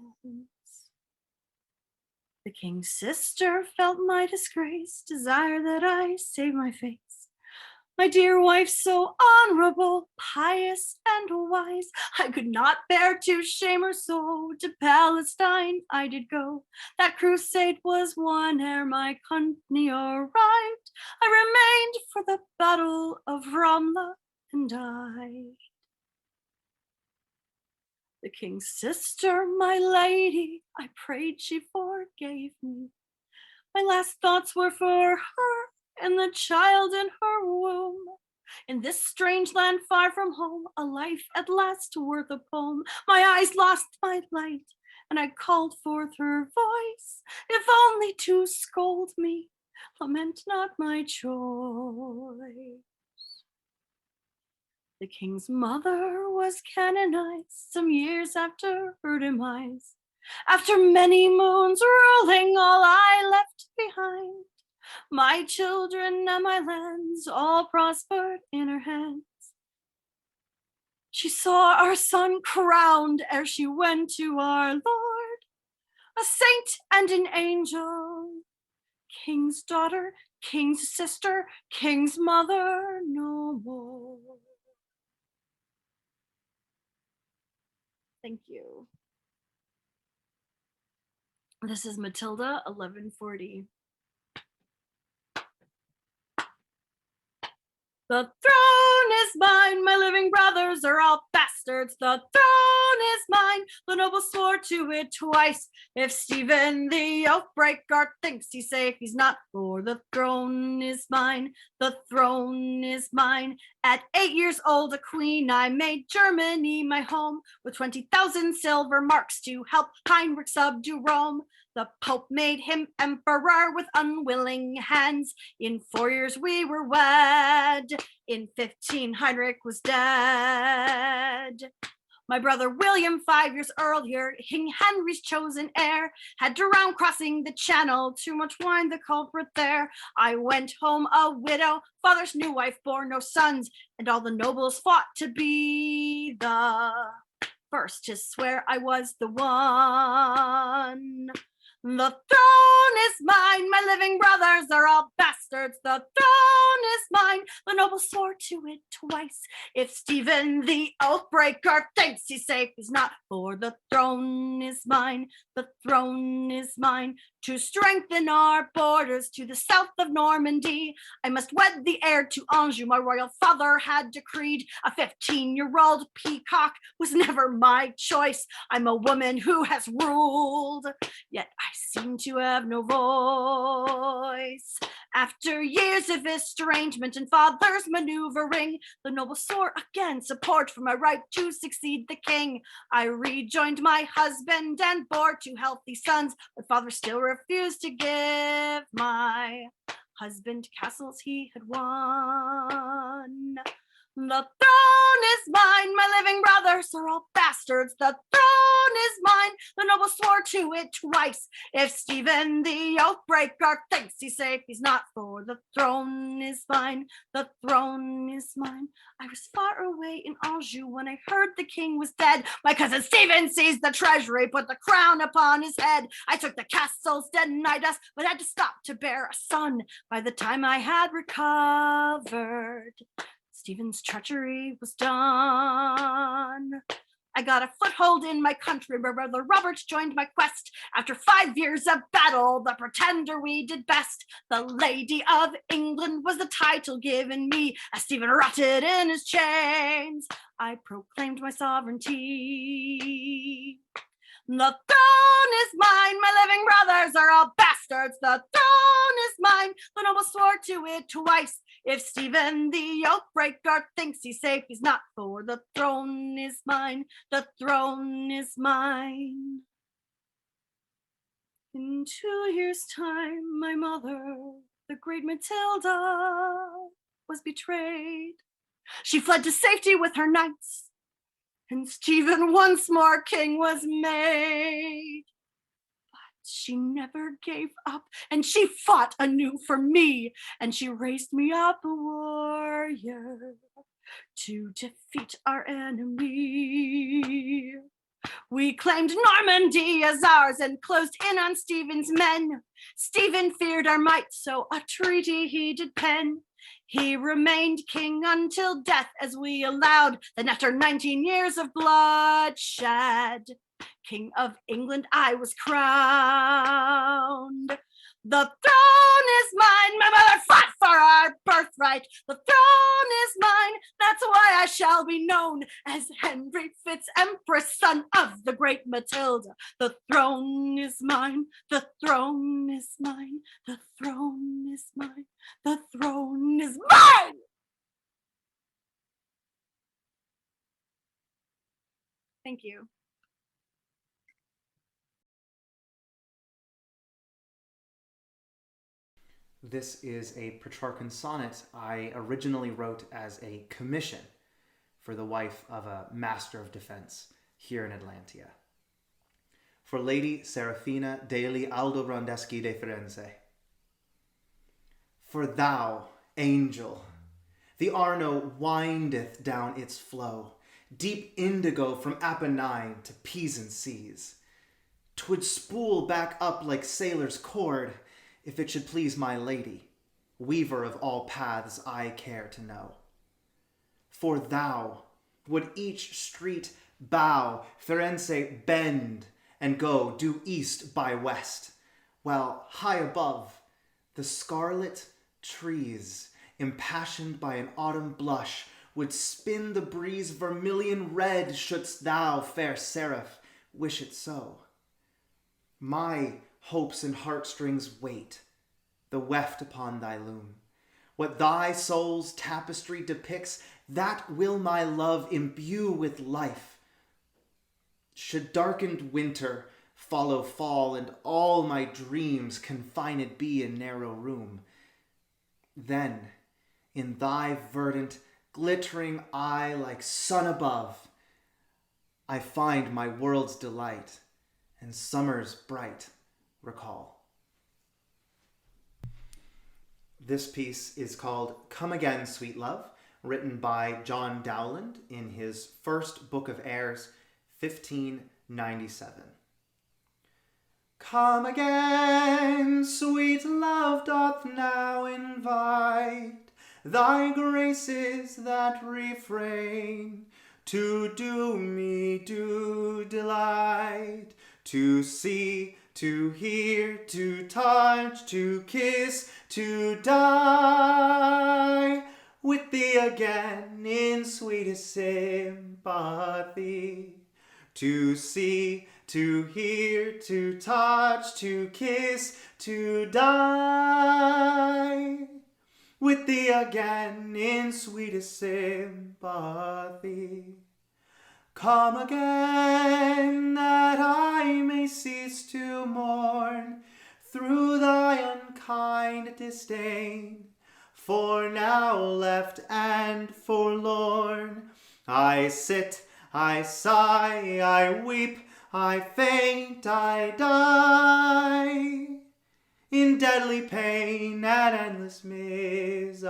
The king's sister felt my disgrace, desire that I save my face. My dear wife, so honorable, pious, and wise, I could not bear to shame her so. To Palestine I did go. That crusade was won ere my company arrived. I remained for the battle of Ramla and died. The king's sister, my lady, I prayed she forgave me. My last thoughts were for her and the child in her womb. In this strange land far from home, a life at last worth a poem. My eyes lost my light, and I called forth her voice, if only to scold me, lament not my choice. The king's mother was canonized some years after her demise. After many moons ruling, all I left behind, my children and my lands all prospered in her hands. She saw our son crowned ere she went to our Lord, a saint and an angel, king's daughter, king's sister, king's mother, no more. Thank you. This is Matilda, 1140. The throne is mine, my living brothers are all bastards. The throne is mine, the noble swore to it twice. If Stephen the oath-breaker thinks he's safe, he's not, for the throne is mine, the throne is mine. At 8 years old, a queen, I made Germany my home, with 20,000 silver marks to help Heinrich subdue Rome. The Pope made him emperor with unwilling hands. In 4 years we were wed. In 15 Heinrich was dead. My brother William, 5 years earlier, King Henry's chosen heir, had drowned crossing the channel, too much wine the culprit there. I went home a widow, father's new wife bore no sons, and all the nobles fought to be the first to swear I was the one. The throne is mine, my living brothers are all bastards. The throne is mine, the nobles swore to it twice. If Stephen the oath-breaker thinks he's safe, he's not, for the throne is mine, the throne is mine. To strengthen our borders to the south of Normandy, I must wed the heir to Anjou, my royal father had decreed. A 15-year-old peacock was never my choice. I'm a woman who has ruled, yet I seem to have no voice. After years of estrangement and father's maneuvering, the nobles swore again support for my right to succeed the king. I rejoined my husband and bore 2 healthy sons, but father still refused to give my husband castles he had won. The throne is mine, my living brothers are all bastards. The throne is mine, the nobles swore to it twice. If Stephen the oath-breaker thinks he's safe, he's not, for the throne is mine, the throne is mine. I was far away in Anjou when I heard the king was dead. My cousin Stephen seized the treasury, put the crown upon his head. I took the castles, denied us, but had to stop to bear a son. By the time I had recovered, Stephen's treachery was done. I got a foothold in my country where Brother Robert joined my quest. After 5 years of battle, the pretender we did best. The Lady of England was the title given me, as Stephen rotted in his chains. I proclaimed my sovereignty. The throne is mine, my living brothers are all bastards. The throne is mine, the nobles swore to it twice. If Stephen the oath-breaker thinks he's safe, he's not, for the throne is mine, the throne is mine. In 2 years' time, my mother, the great Matilda, was betrayed. She fled to safety with her knights, and Stephen once more king was made. But she never gave up, and she fought anew for me, and she raised me up a warrior to defeat our enemy. We claimed Normandy as ours and closed in on Stephen's men. Stephen feared our might, so a treaty he did pen. He remained king until death, as we allowed. Then after 19 years of bloodshed, King of England I was crowned. The throne is mine, my mother fought for our birthright. The throne is mine, that's why I shall be known as Henry Fitz Empress, son of the great Matilda. The throne is mine, the throne is mine, the throne is mine, the throne is mine! Thank you. This is a Petrarchan sonnet I originally wrote as a commission for the wife of a master of defense here in Atlantia. For Lady Serafina degli Aldobrandeschi de Firenze. For thou, angel, the Arno windeth down its flow, deep indigo from Apennine to Pisan seas. 'Twould spool back up like sailor's cord, if it should please my lady, weaver of all paths I care to know. For thou would each street bow, Firenze bend, and go due east by west, while high above the scarlet trees, impassioned by an autumn blush, would spin the breeze vermilion red, shouldst thou, fair seraph, wish it so. My hopes and heartstrings wait, the weft upon thy loom. What thy soul's tapestry depicts, that will my love imbue with life. Should darkened winter follow fall, and all my dreams confined be in narrow room, then in thy verdant, glittering eye like sun above, I find my world's delight and summer's bright recall. This piece is called Come Again, Sweet Love, written by John Dowland in his first Book of Airs, 1597. Come again, sweet love doth now invite thy graces that refrain, to do me due delight, to see, to hear, to touch, to kiss, to die with thee again in sweetest sympathy. To see, to hear, to touch, to kiss, to die with thee again in sweetest sympathy. Come again, that I may cease to mourn through thy unkind disdain. For now left and forlorn, I sit, I sigh, I weep, I faint, I die, in deadly pain and endless misery.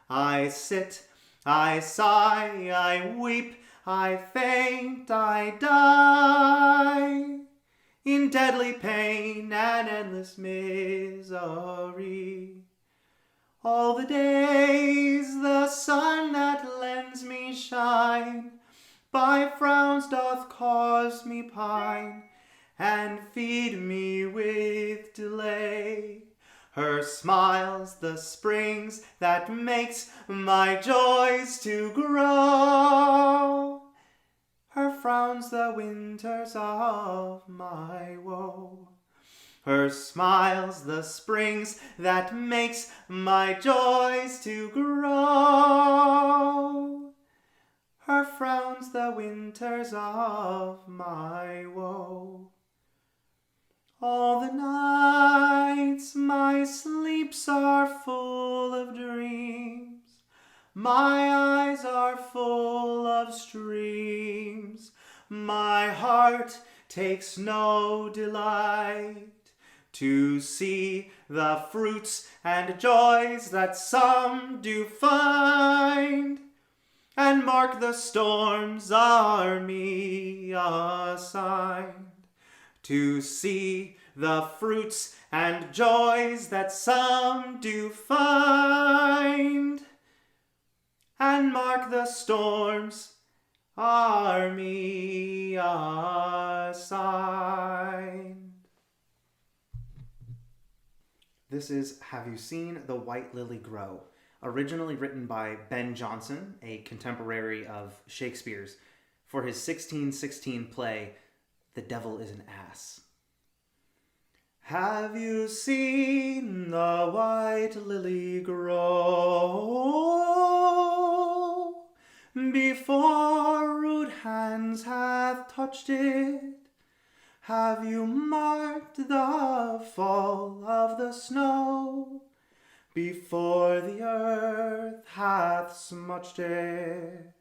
I sit, I sigh, I weep, I faint, I die, in deadly pain and endless misery. All the days the sun that lends me shine, by frowns doth cause me pine, and feed me with delay. Her smiles the springs that makes my joys to grow, her frowns the winters of my woe. Her smiles the springs that makes my joys to grow, her frowns the winters of my woe. All the nights my sleeps are full of dreams, my eyes are full of streams, my heart takes no delight to see the fruits and joys that some do find, and mark the storms are me assigned. To see the fruits and joys that some do find, and mark the storms are me assigned. This is Have You Seen the White Lily Grow? Originally written by Ben Jonson, a contemporary of Shakespeare's, for his 1616 play, The Devil is an Ass. Have you seen the white lily grow? Before rude hands hath touched it, have you marked the fall of the snow? Before the earth hath smutched it,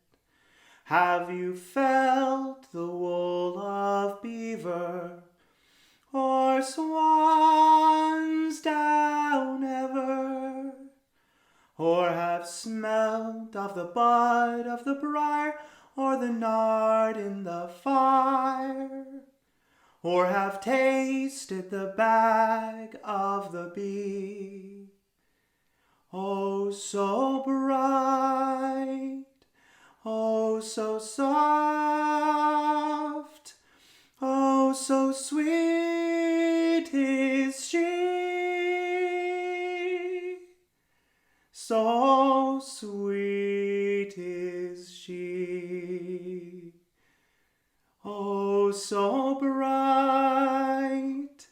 have you felt the wool of beaver, or swan's down ever? Or have smelt of the bud of the briar, or the nard in the fire? Or have tasted the bag of the bee? Oh, so bright, oh, so soft, oh, so sweet is she, so sweet is she. Oh, so bright,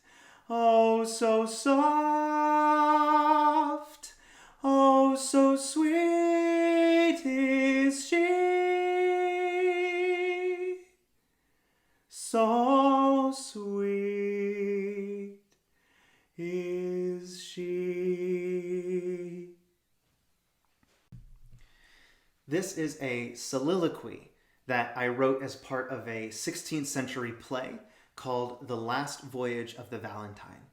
oh, so soft, oh, so sweet is she, so sweet is she. This is a soliloquy that I wrote as part of a 16th century play called The Last Voyage of the Valentine.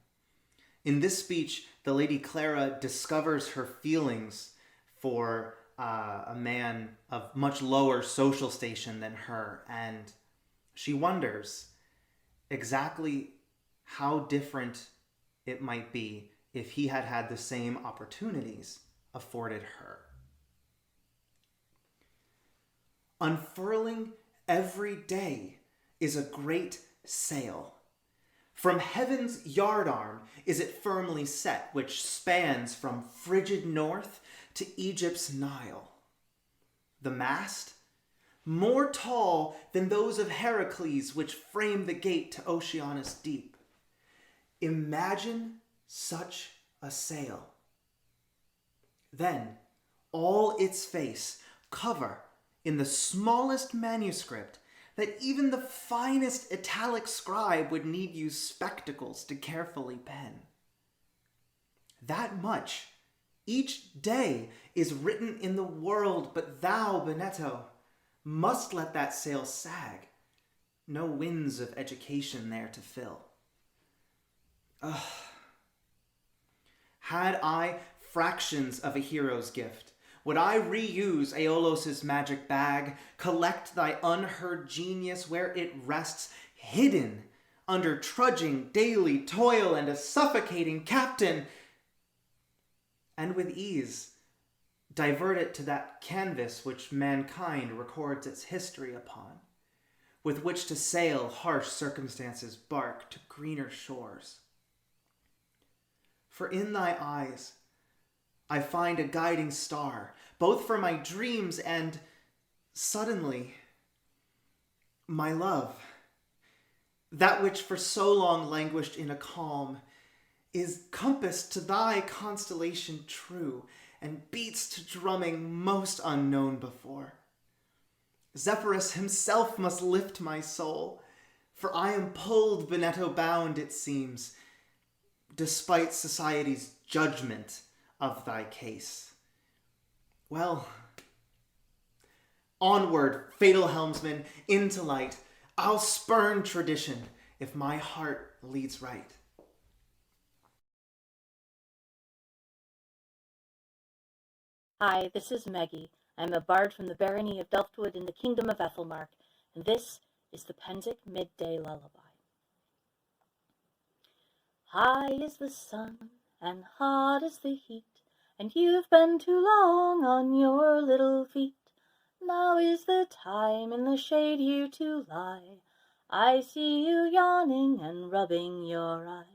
In this speech, the Lady Clara discovers her feelings for a man of much lower social station than her, and she wonders exactly how different it might be if he had had the same opportunities afforded her. Unfurling every day is a great sail. From heaven's yardarm is it firmly set, which spans from frigid north to Egypt's Nile. The mast, more tall than those of Heracles, which frame the gate to Oceanus deep. Imagine such a sail. Then all its face cover in the smallest manuscript that even the finest italic scribe would need use spectacles to carefully pen. That much each day is written in the world, but thou, Benetto, must let that sail sag. No winds of education there to fill. Had I fractions of a hero's gift, would I reuse Aeolus' magic bag, collect thy unheard genius where it rests, hidden under trudging daily toil and a suffocating captain, and with ease divert it to that canvas which mankind records its history upon, with which to sail harsh circumstances' bark to greener shores. For in thy eyes I find a guiding star, both for my dreams and, suddenly, my love. That which for so long languished in a calm is compassed to thy constellation true, and beats to drumming most unknown before. Zephyrus himself must lift my soul, for I am pulled, Benetto bound, it seems, despite society's judgment of thy case. Well, onward, fatal helmsman, into light. I'll spurn tradition, if my heart leads right. Hi, this is Maggie. I'm a bard from the barony of Delftwood in the kingdom of Æthelmearc, and this is the Pensic Midday Lullaby. High is the sun, and hot is the heat, and you've been too long on your little feet. Now is the time in the shade here to lie. I see you yawning and rubbing your eyes.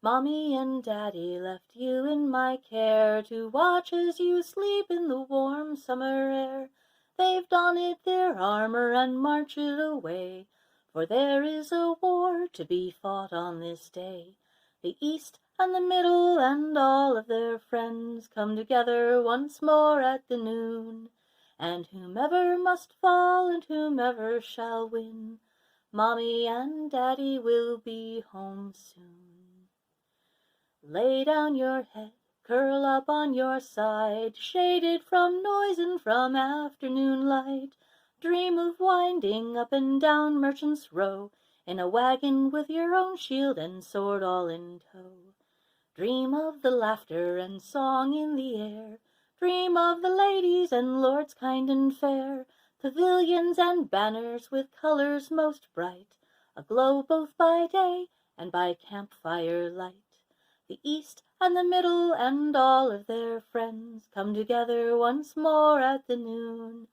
Mommy and Daddy left you in my care to watch as you sleep in the warm summer air. They've donned their armor and marched away, for there is a war to be fought on this day. The East and the Middle and all of their friends come together once more at the noon, and whomever must fall and whomever shall win, Mommy and Daddy will be home soon. Lay down your head, curl up on your side, shaded from noise and from afternoon light. Dream of winding up and down Merchant's Row, in a wagon with your own shield and sword all in tow. Dream of the laughter and song in the air. Dream of the ladies and lords kind and fair, pavilions and banners with colors most bright, aglow both by day and by campfire light. The East and the Middle and all of their friends come together once more at the noon,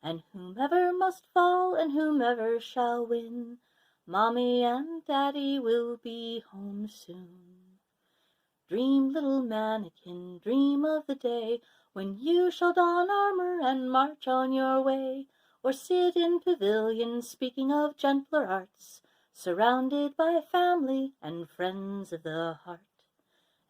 and whomever must fall and whomever shall win, Mommy and Daddy will be home soon. Dream, little mannequin, dream of the day when you shall don armor and march on your way, or sit in pavilion speaking of gentler arts, surrounded by family and friends of the heart.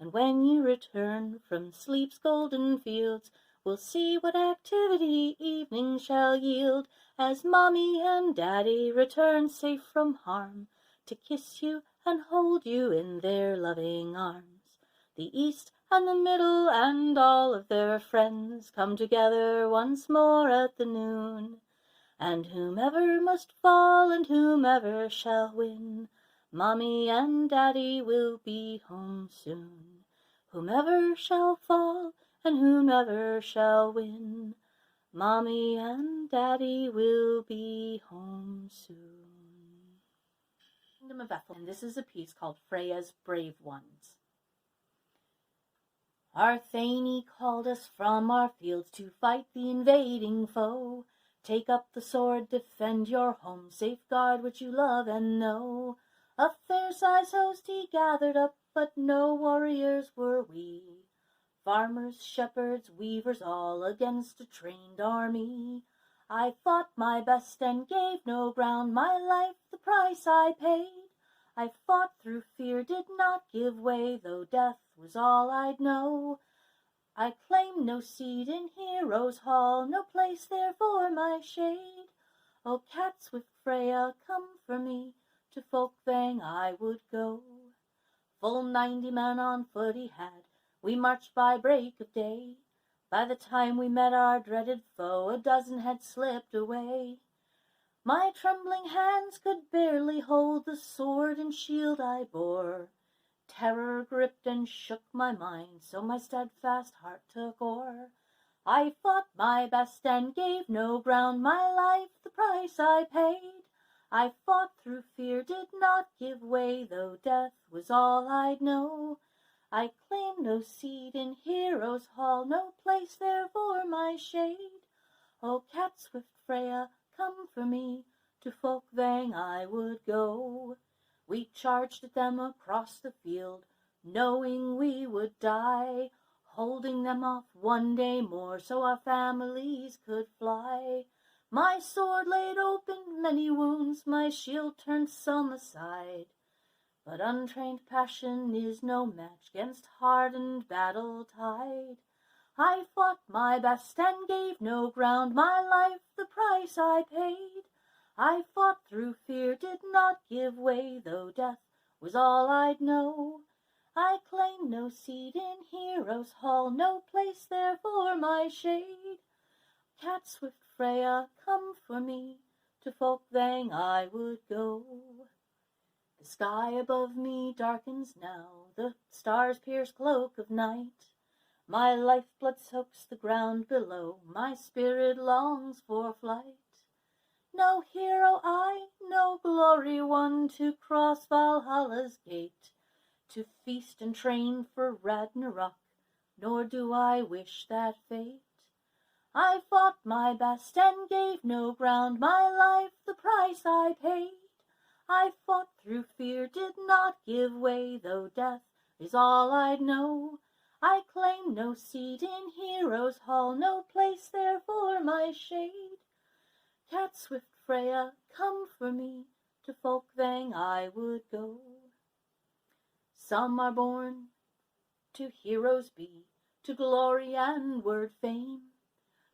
And when you return from sleep's golden fields, we'll see what activity evening shall yield, as Mommy and Daddy return safe from harm, to kiss you and hold you in their loving arms. The East and the Middle and all of their friends come together once more at the noon, and whomever must fall and whomever shall win, Mommy and Daddy will be home soon. Whomever shall fall and whomever shall win, Mommy and Daddy will be home soon. Kingdom of Ethel, and this is a piece called Freya's Brave Ones. Our Thane called us from our fields to fight the invading foe. Take up the sword, defend your home, safeguard what you love and know. A fair-sized host he gathered up, but no warriors were we. Farmers, shepherds, weavers, all against a trained army. I fought my best and gave no ground, my life the price I paid. I fought through fear, did not give way, though death was all I'd know. I claim no seat in Heroes' Hall, no place there for my shade. O cat-swift Freya, come for me, to Folkvang I would go. Full 90 men on foot he had, we marched by break of day. By the time we met our dreaded foe, a dozen had slipped away. My trembling hands could barely hold the sword and shield I bore. Terror gripped and shook my mind, so my steadfast heart took o'er. I fought my best and gave no ground, my life the price I paid. I fought through fear, did not give way, though death was all I'd know. I claim no seat in Heroes' Hall, no place there for my shade. O cat-swift Freya, come for me, to Folkvang I would go. We charged at them across the field, knowing we would die, holding them off one day more so our families could fly. My sword laid open many wounds, my shield turned some aside. But untrained passion is no match 'gainst hardened battle tide. I fought my best and gave no ground, my life the price I paid. I fought through fear, did not give way, though death was all I'd know. I claim no seat in Heroes' Hall, no place there for my shade. Cat-swift Freya, come for me, to Folkvang I would go. The sky above me darkens now, the stars pierce cloak of night. My lifeblood soaks the ground below, my spirit longs for flight. No hero I, no glory won to cross Valhalla's gate, to feast and train for Ragnarok, nor do I wish that fate. I fought my best and gave no ground, my life the price I paid. I fought through fear, did not give way, though death is all I'd know. I claim no seat in Heroes' Hall, no place there for my shade. Cat swift Freya, come for me, to Folkvang I would go. Some are born to heroes be, to glory and word fame.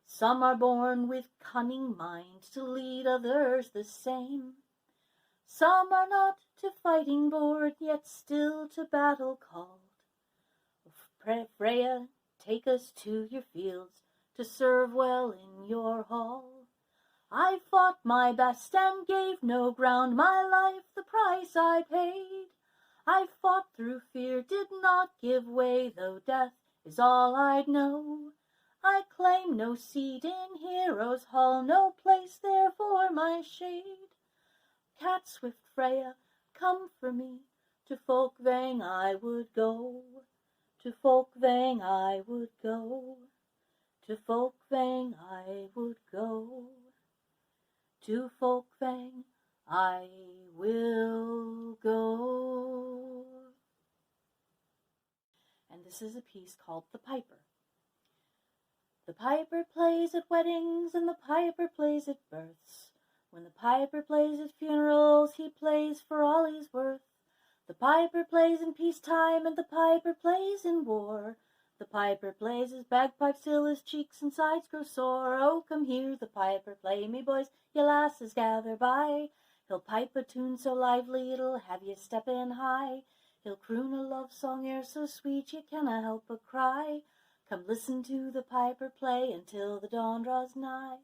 Some are born with cunning mind, to lead others the same. Some are not to fighting bored, yet still to battle called. Freya, take us to your fields, to serve well in your hall. I fought my best and gave no ground, my life the price I paid. I fought through fear, did not give way, though death is all I'd know. I claim no seat in Heroes' Hall, no place there for my shade. Cat swift Freya, come for me, to Folkvang I would go. To Folkvang I would go, to Folkvang I would go, to Folkvang I will go. And this is a piece called The Piper. The piper plays at weddings and the piper plays at births. When the piper plays at funerals, he plays for all he's worth. The piper plays in peacetime and the piper plays in war. The piper plays his bagpipes till his cheeks and sides grow sore. Oh, come hear the piper play, me boys, ye lasses gather by. He'll pipe a tune so lively it'll have ye steppin' high. He'll croon a love song ere so sweet ye canna help but cry. Come listen to the piper play until the dawn draws nigh.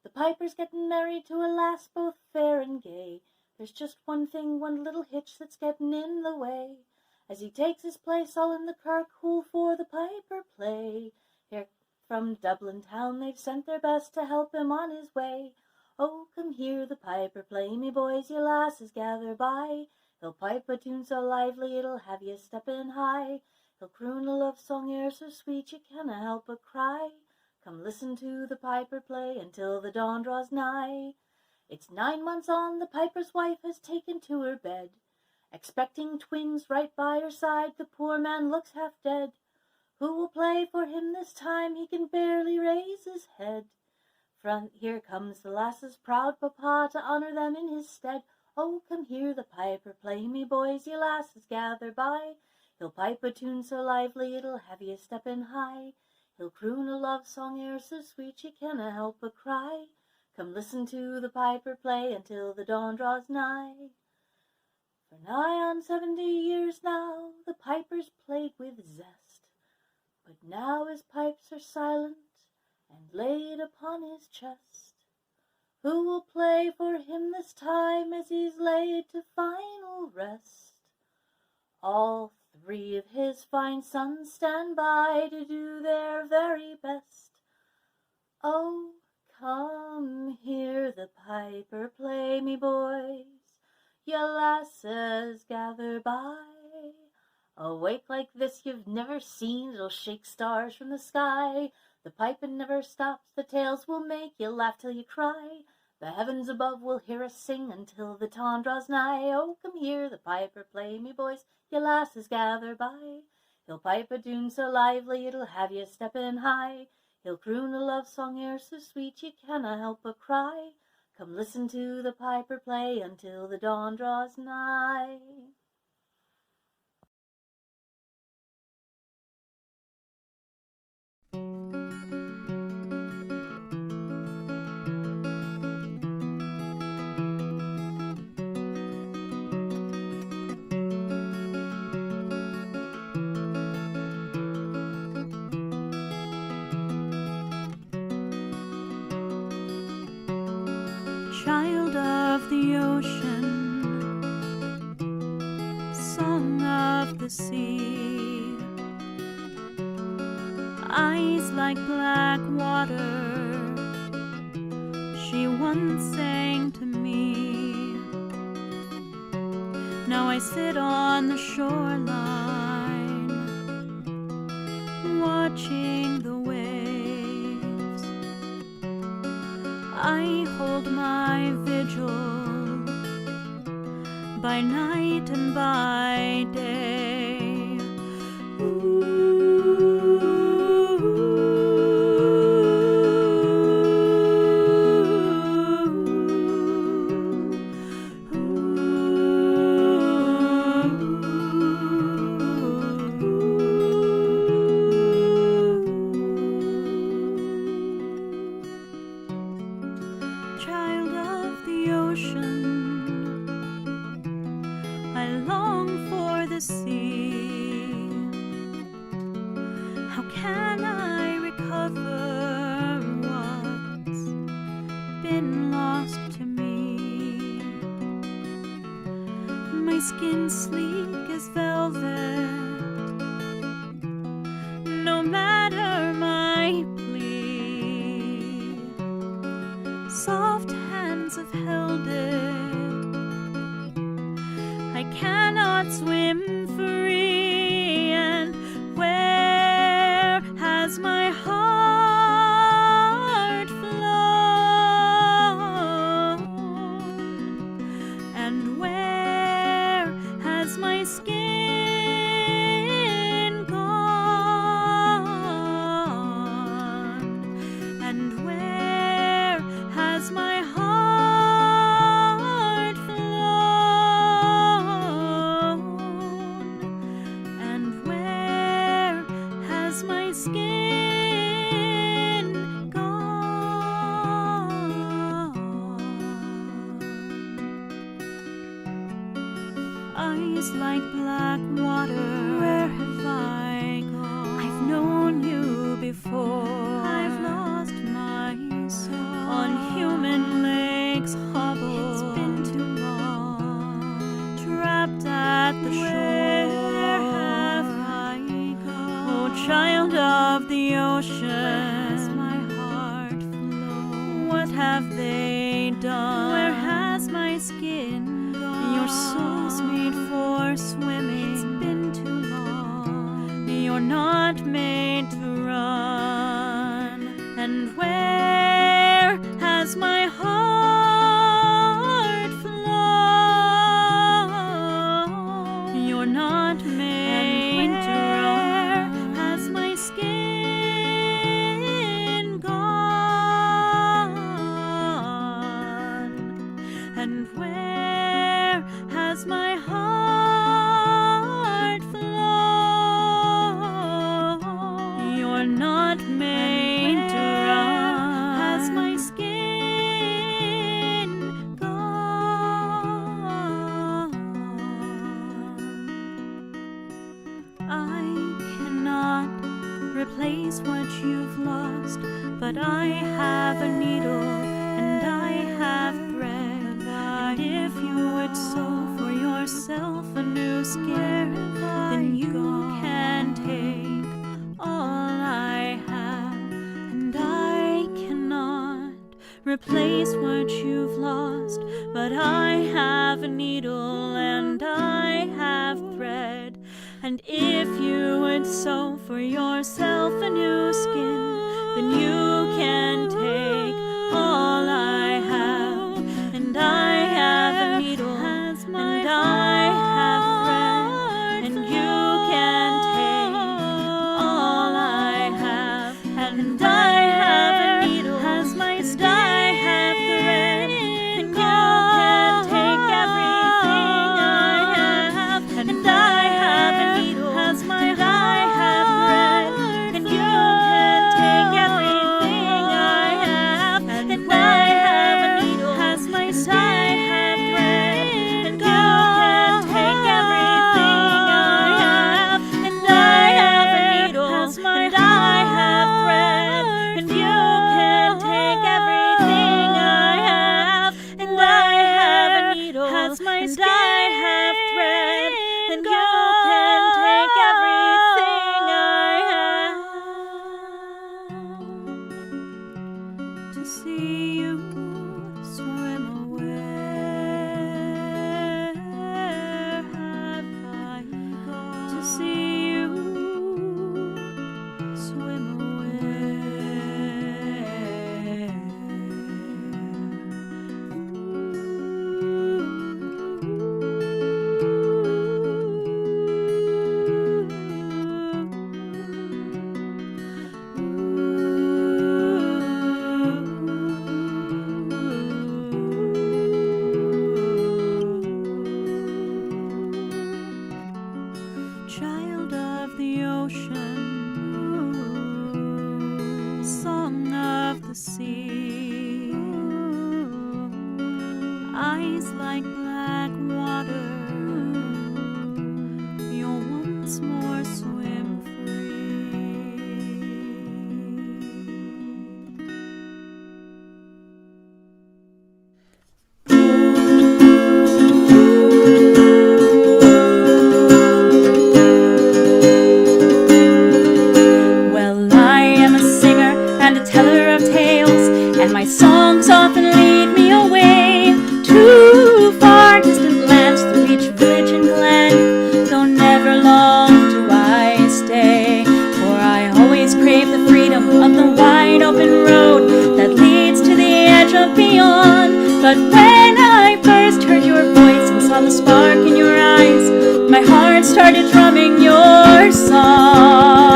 The piper's gettin' married to a lass both fair and gay. There's just one thing, one little hitch that's gettin' in the way. As he takes his place all in the kirk, who'll for the piper play? Here from Dublin town they've sent their best to help him on his way. Oh, come hear the piper play, me boys, ye lasses gather by. He'll pipe a tune so lively it'll have ye steppin' high. He'll croon a love song ere so sweet ye canna help but cry. Come listen to the piper play until the dawn draws nigh. It's 9 months on, the piper's wife has taken to her bed. Expecting twins right by her side, the poor man looks half dead. Who will play for him this time? He can barely raise his head. Here comes the lasses, proud papa, to honour them in his stead. Oh, come hear the piper play, me boys, ye lasses gather by. He'll pipe a tune so lively it'll have ye steppin' high. He'll croon a love song ere so sweet ye canna help but cry. Come listen to the piper play until the dawn draws nigh. For nigh on 70 years now the piper's played with zest, but now his pipes are silent and laid upon his chest. Who will play for him this time as he's laid to final rest? All 3 of his fine sons stand by to do their very best. Oh, come hear the piper play, me boys, ye lasses gather by. A wake like this you've never seen, it'll shake stars from the sky. The pipin' never stops, the tales will make you laugh till you cry. The heavens above will hear us sing until the dawn draws nigh. Oh, come hear the piper play, me boys, ye lasses gather by. He'll pipe a tune so lively it'll have you steppin' high. He'll croon a love song ere so sweet ye canna help but cry. Come listen to the piper play until the dawn draws nigh. Child of the ocean, of the sea. Eyes like black water, she once sang to me. Now I sit on the shoreline, watching the waves. I hold my vigil by night and by day. Child of the ocean, I long for the sea. How can I recover what's been lost to me? My skin sleek as velvet, no matter my plea. Soft hands have held it, I cannot swim free. And where has my heart flown? And where has my skin gone? And where has my heart flown? And where has my skin gone? Eyes like black water, where have I gone? I've known you before. I've lost my soul on human legs hobbled. It's been too long, trapped at the shore. Where have I gone? Oh, child of the ocean, where has my heart flown? What have they done? Where has my skin gone? Your soul's made for swimming. It's been too long. You're not made to run. And where has my heart flown? You're not made to run. Has my skin gone? And where has my heart flown? You're not made to run. Has my skin gone? I cannot replace what you've lost, but I have a needle and I have thread. And if you would sew for yourself a new skin, then you can take all I have. And I cannot replace what you've lost, but I have a needle and I have thread. And if you would sew for yourself a new skin, then you can take all I have. And I have a needle and I have thread, and you can take all I have. And I have a needle and I have thread, and you can take everything I have. And I have a needle and I have thread, and you can take everything I have. And I have a needle has my side have thread, and you can take ocean, song of the sea, eyes like black water, you'll once more swim free. My songs often lead me away to far distant lands, through each village and glen, though never long do I stay, for I always crave the freedom of the wide open road that leads to the edge of beyond. But when I first heard your voice and saw the spark in your eyes, my heart started drumming your song.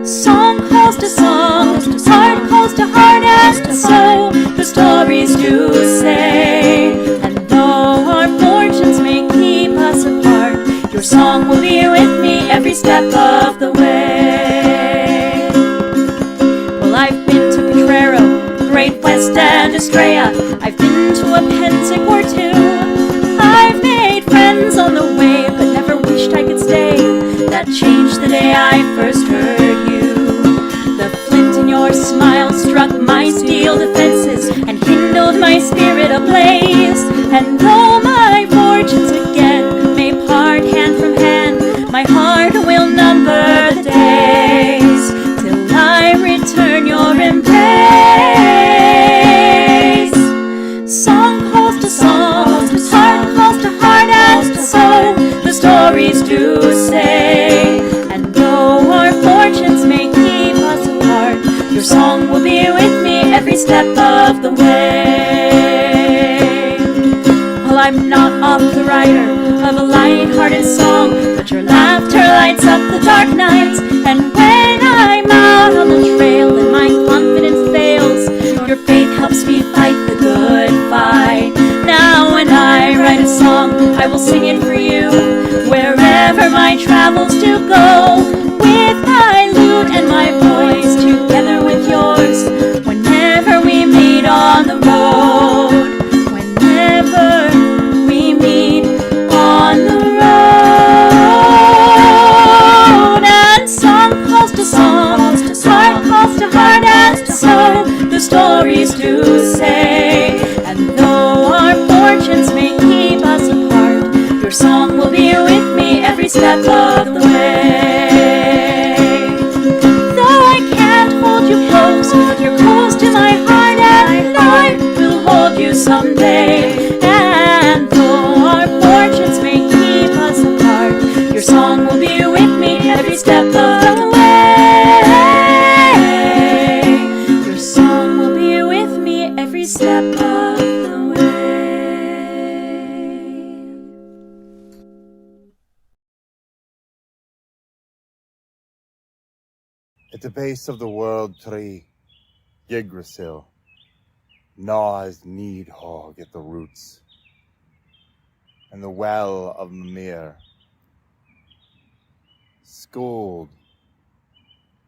Song calls to song, heart calls to heart, and so the stories do say. And though our fortunes may keep us apart, your song will be with me every step of the way. Well, I've been to Potrero, Great West, and Estrella. I've been to a Pensic or two. I've made friends on the way, but never wished I could stay. That changed the day I first heard you. The flint in your smile struck my steel defenses and kindled my spirit ablaze. And though my fortunes again may part hand from hand, my heart will number the days till I return your embrace. Song calls to song, heart calls to heart, and so the stories do say. And though our fortunes may keep us apart, your song will be with me every step of the way. Well, I'm not off the rider of a light-hearted song, but your laughter lights up the dark nights. And when I'm out on the trail and my confidence fails, your faith helps me fight the good fight. Now when I write a song, I will sing it for you, wherever my travels do go, with my lute and my voice together with yours, whenever we meet on the road, whenever we meet on the road. And song calls to song, heart calls to heart, and so the stories do say. And though our fortunes may keep us apart, your song will be with me every step of the way. Though I can't hold you close, you're close to my heart, and I will hold you someday. And though our fortunes may keep us apart, your song will be with me every step of the way. Your song will be with me every step of the way. At the base of the world tree, Yggdrasil gnaws Needhog at the roots, and the well of Mille, Skuld,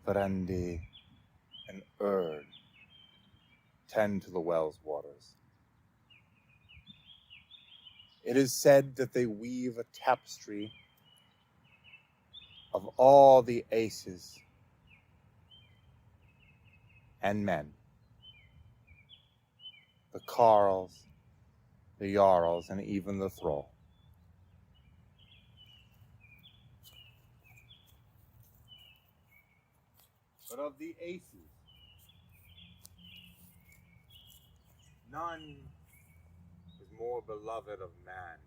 Verendi, and Urd tend to the well's waters. It is said that they weave a tapestry of all the aces and men, the carls, the jarls, and even the thrall. But of the aces, none is more beloved of man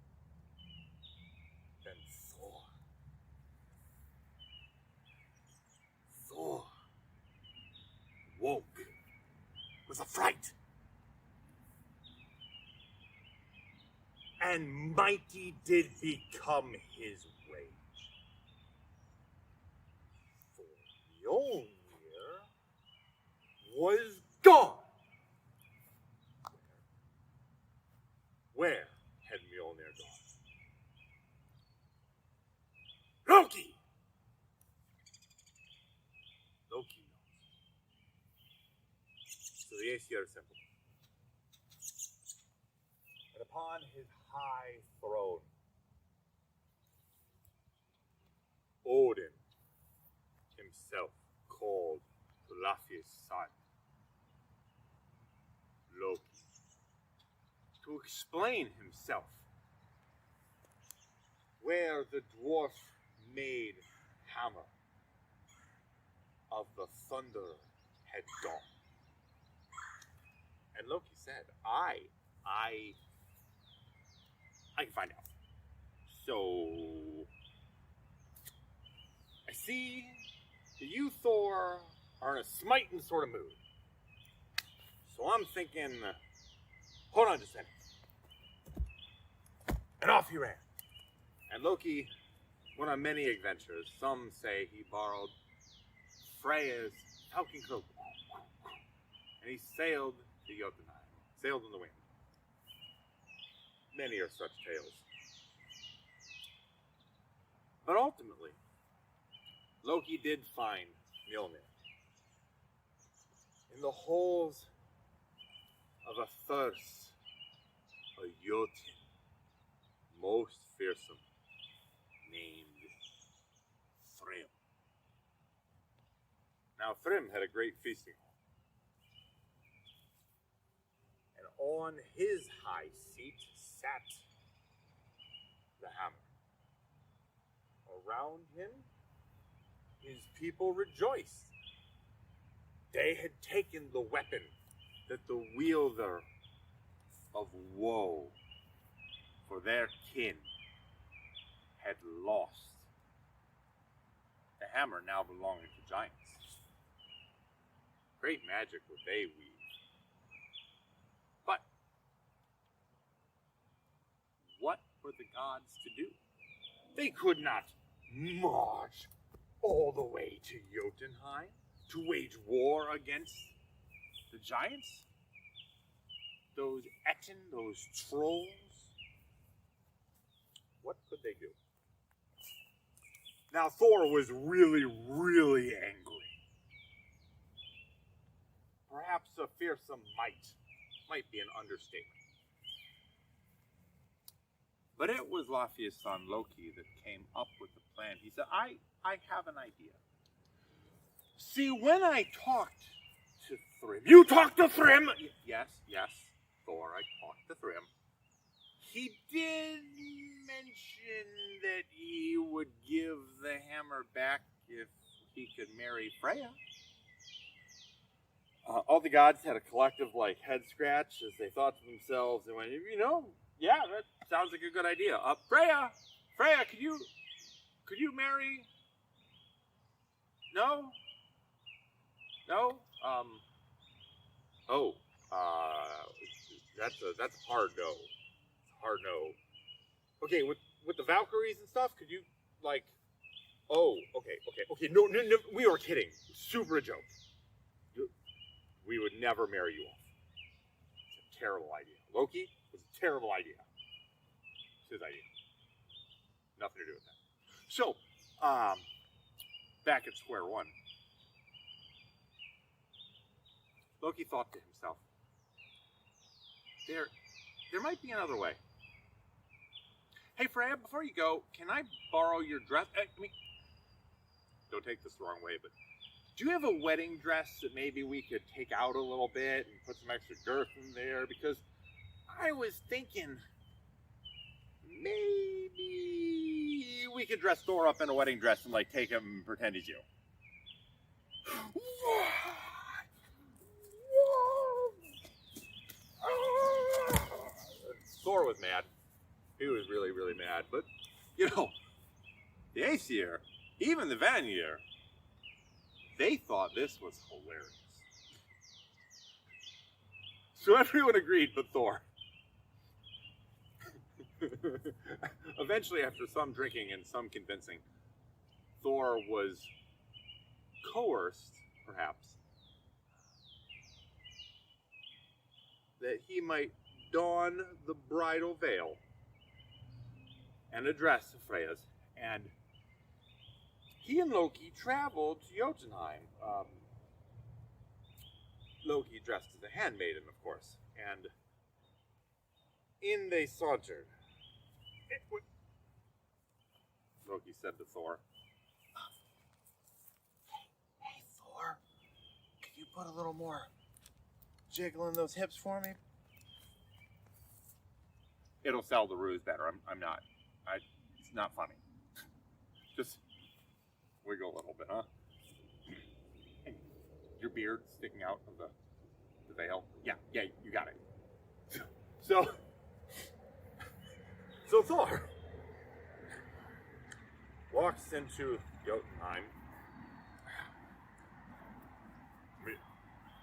than Thor. Thor woke with a fright, and mighty did become his rage. For Mjolnir was gone. Where had Mjolnir gone? Loki Aesir symbol. And upon his high throne, Odin himself called Laufey's son, Loki, to explain himself where the dwarf-made hammer of the thunder had gone. And Loki said, I can find out. So, I see that you, Thor, are in a smiting sort of mood. So I'm thinking, hold on just a second. And off he ran. And Loki went on many adventures. Some say he borrowed Freya's falcon cloak. And he sailed to Jotunheim. Sailed in the wind. Many are such tales. But ultimately, Loki did find Mjolnir in the holes of a thirst, a Jotun, most fearsome, named Thrym. Now Thrym had a great feasting hall, and on his high seat sat the hammer. Around him, his people rejoiced. They had taken the weapon that the wielder of woe for their kin had lost. The hammer now belonging to giants. Great magic would they weave. But what were the gods to do? They could not march all the way to Jotunheim to wage war against the giants? Those Etten, those trolls? What could they do? Now Thor was really, really angry. Perhaps a fearsome might be an understatement. But it was Laufey's son Loki that came up with the plan. He said, I have an idea. See, when I talked to Thrym, you talked to Thrym? Yes, Thor, I talked to Thrym. He did mention that he would give the hammer back if he could marry Freya. All the gods had a collective, head scratch as they thought to themselves and went, yeah, that sounds like a good idea. Freya, could you marry? No? That's a hard no. Hard no. Okay, with the Valkyries and stuff, could you, okay, no, we were kidding. Super a joke. We would never marry you off. It's a terrible idea. Loki, it was a terrible idea. It's his idea. Nothing to do with that. So, back at square one. Loki thought to himself, there might be another way. Hey, Freya, before you go, can I borrow your dress? Don't take this the wrong way, but do you have a wedding dress that maybe we could take out a little bit and put some extra girth in there? Because I was thinking maybe we could dress Thor up in a wedding dress and take him and pretend he's you. Thor was mad. He was really, really mad. But, the Aesir, even the Vanir, they thought this was hilarious. So everyone agreed but Thor. Eventually, after some drinking and some convincing, Thor was coerced, perhaps, that he might don the bridal veil and a dress of Freya's, and he and Loki traveled to Jotunheim. Loki dressed as a handmaiden, of course, and in they sauntered. Loki said to Thor, Hey, Thor, could you put a little more jiggle in those hips for me? It'll sell the ruse better. I'm not. It's not funny. Just wiggle a little bit, huh? Your beard sticking out of the veil. Yeah, you got it. So Thor walks into Jotunheim.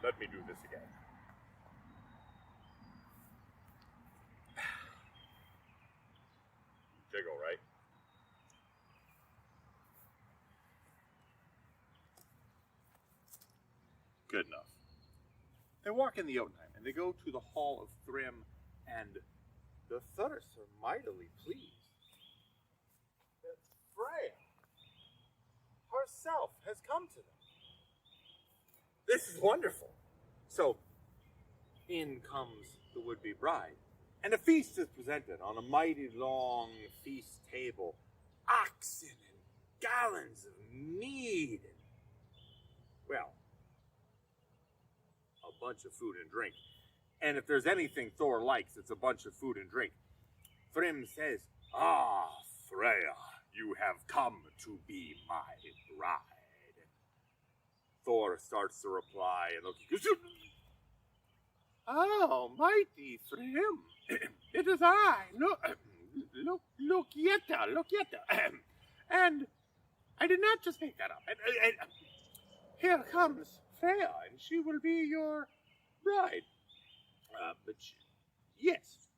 Let me do this again. Jiggle, right? Good enough. They walk in the Jotunheim, and they go to the Hall of Thrym, and the Thudders are mightily pleased that Freya herself has come to them. This is wonderful. So, in comes the would-be bride, and a feast is presented on a mighty long feast table. Oxen and gallons of mead, and, well, a bunch of food and drink. And if there's anything Thor likes, it's a bunch of food and drink. Thrym says, Freya, you have come to be my bride. Thor starts to reply, and Loki goes, Oh, mighty Thrym, it is I, Lokietta. And I did not just make that up. And here comes Freya, and she will be your bride. Yes.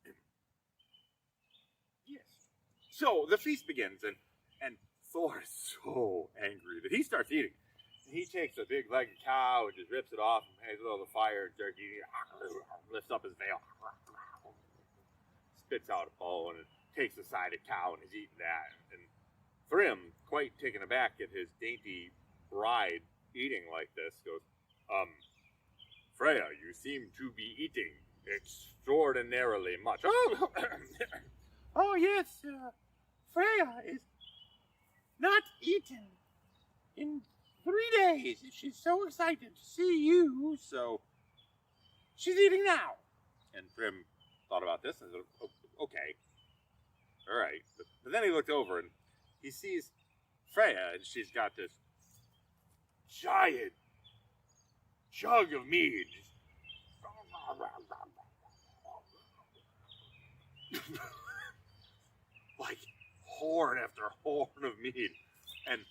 So the feast begins, and Thor is so angry that he starts eating. And he takes a big leg of cow and just rips it off and hangs it over the fire and starts eating it, lifts up his veil, spits out a bone, and takes a side of cow and is eating that. And Thrym, quite taken aback at his dainty bride eating like this, goes, Freya, you seem to be eating extraordinarily much. Oh yes, Freya is not eaten in 3 days. She's so excited to see you, so she's eating now. And Thrym thought about this and said, okay, all right. But then he looked over and he sees Freya, and she's got this giant jug of mead. Like horn after horn of mead. And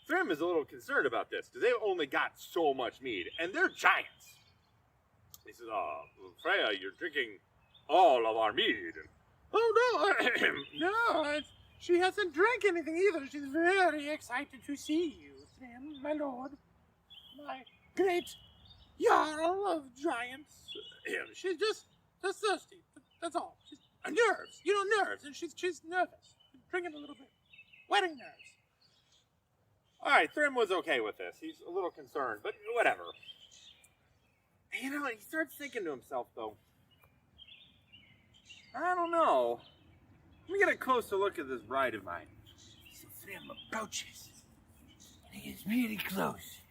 Thrym is a little concerned about this because they've only got so much mead, and they're giants. He says, Freya, you're drinking all of our mead. And, oh, no, no, she hasn't drank anything either. She's very excited to see you, Thrym, my lord. My great Jarl of giants. She's just thirsty. That's all. She's nerves. Nerves. And she's nervous. Drinking a little bit. Wedding nerves. All right, Thrym was okay with this. He's a little concerned, but whatever. He starts thinking to himself, though, I don't know. Let me get a closer look at this bride of mine. So Thrym approaches, and he gets really close.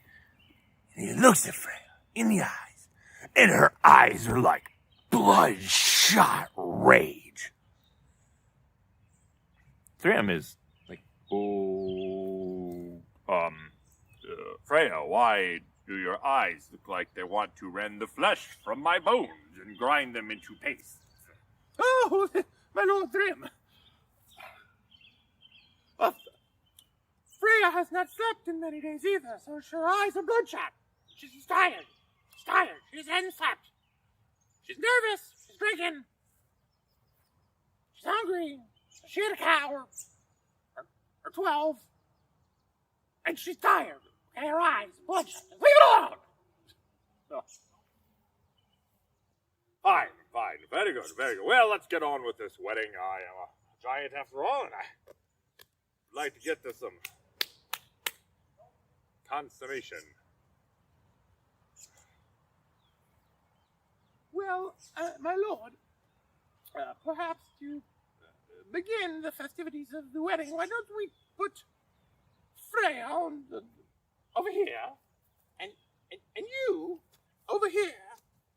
And he looks at Freya in the eyes, and her eyes are like bloodshot rage. Thrym is like, Freya, why do your eyes look like they want to rend the flesh from my bones and grind them into paste? Oh, my lord Thrym. Freya has not slept in many days either, so her eyes are bloodshot. She's tired. She hasn't slept. She's nervous. She's drinking. She's hungry. She had a cow or 12. And she's tired. And her eyes are bloodshot. Leave it alone! Oh. Fine. Very good. Well, let's get on with this wedding. I am a giant after all, and I would like to get to some consummation. Well, my lord, perhaps to begin the festivities of the wedding, why don't we put Freya over here, and you over here,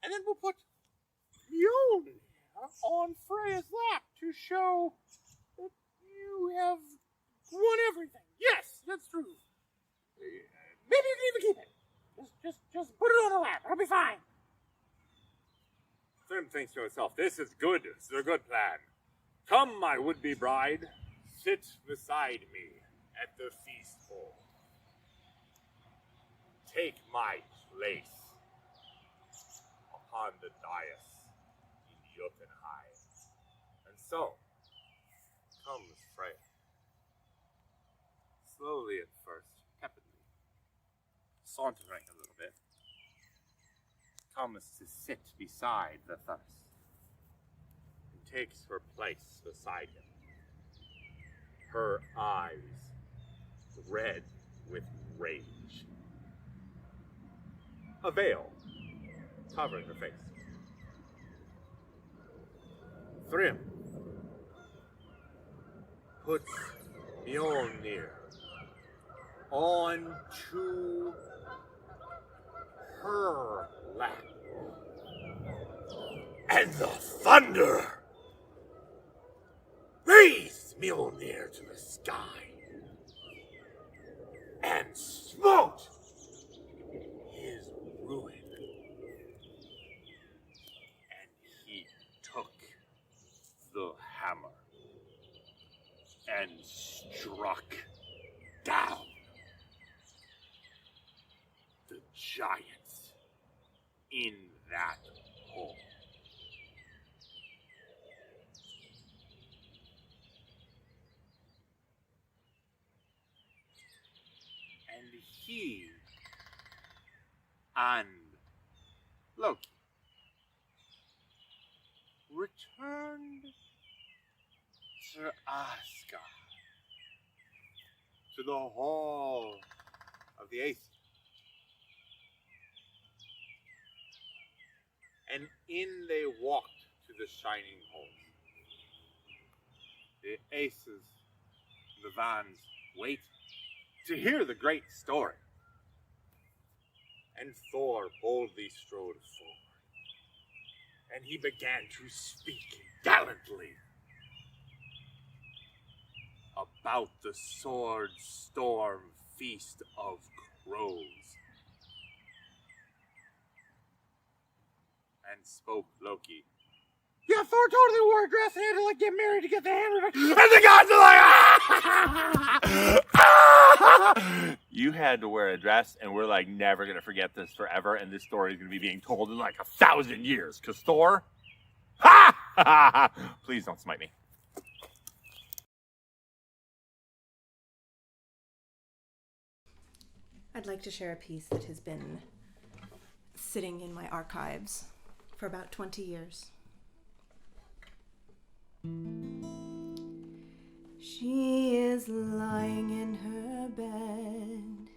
and then we'll put Mjolnir on Freya's lap to show that you have won everything. Yes, that's true. Maybe you can even keep it. Just put it on her lap. It'll be fine. Thrym thinks to himself, this is good. This is a good plan. Come, my would-be bride. Sit beside me at the feast hall. Take my place upon the dais in Jotunheim. And so comes Freya. Slowly at first, tepidly, sauntering a little bit, comes to sit beside the thyrst and takes her place beside him. Her eyes red with rage. A veil covering her face. Thrym puts Mjolnir onto her lap. And the thunder raised Mjolnir to the sky and smote his ruin. And he took the hammer and struck down the giants in that hole. And he and Loki returned to Asgard, to the hall of the Aces. And in they walked to the shining hall. The Aces, the Vans, wait to hear the great story. And Thor boldly strode forward, and he began to speak gallantly about the sword storm feast of crows. And spoke Loki. Yeah, Thor totally wore a dress and had to get married to get the hammer. And the gods are like, ah! You had to wear a dress, and we're never gonna forget this forever, and this story is gonna be being told in 1,000 years. Cause Thor, ha! Please don't smite me. I'd like to share a piece that has been sitting in my archives for about 20 years. She is lying in her bed.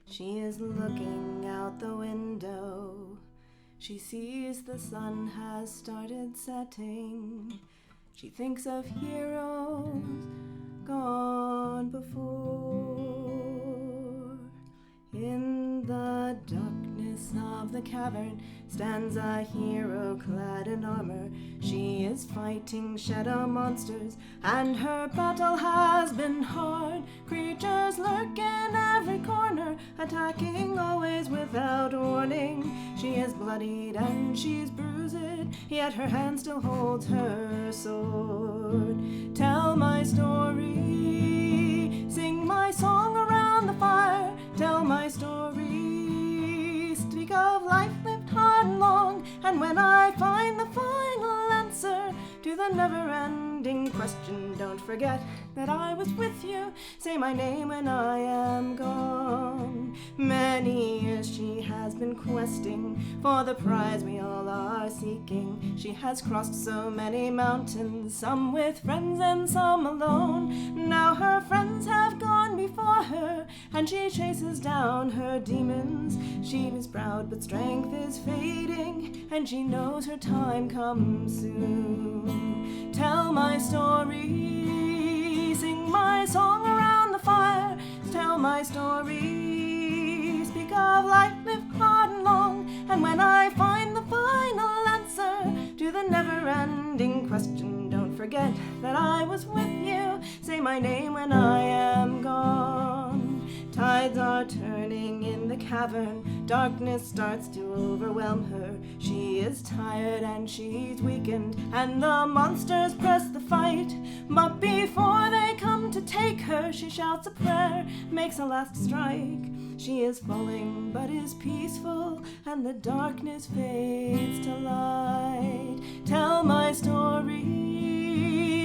She is looking out the window. She sees the sun has started setting. She thinks of heroes gone before. In the darkness of the cavern stands a hero clad in armor. She is fighting shadow monsters, and her battle has been hard. Creatures lurk in every corner, attacking always without warning. She is bloodied and she's bruised, yet her hand still holds her sword. Tell my story, sing my song around the fire. Tell my story, speak of life lived hard and long. And when I find the final answer to the never-ending question, don't forget that I was with you. Say my name when I am gone. Many years she has been questing for the prize we all are seeking. She has crossed so many mountains, some with friends and some alone. Now her friends have gone before her, and and she chases down her demons. She is proud, but strength is fading, and she knows her time comes soon. Tell my story, sing my song around the fire. Tell my story, speak of life lived hard and long. And when I find the final answer to the never-ending question, don't forget that I was with you. Say my name when I am gone. Tides are turning in the cavern. Darkness starts to overwhelm her. She is tired and she's weakened, and the monsters press the fight. But before they come to take her, she shouts a prayer, makes a last strike. She is falling but is peaceful, and the darkness fades to light. Tell my story,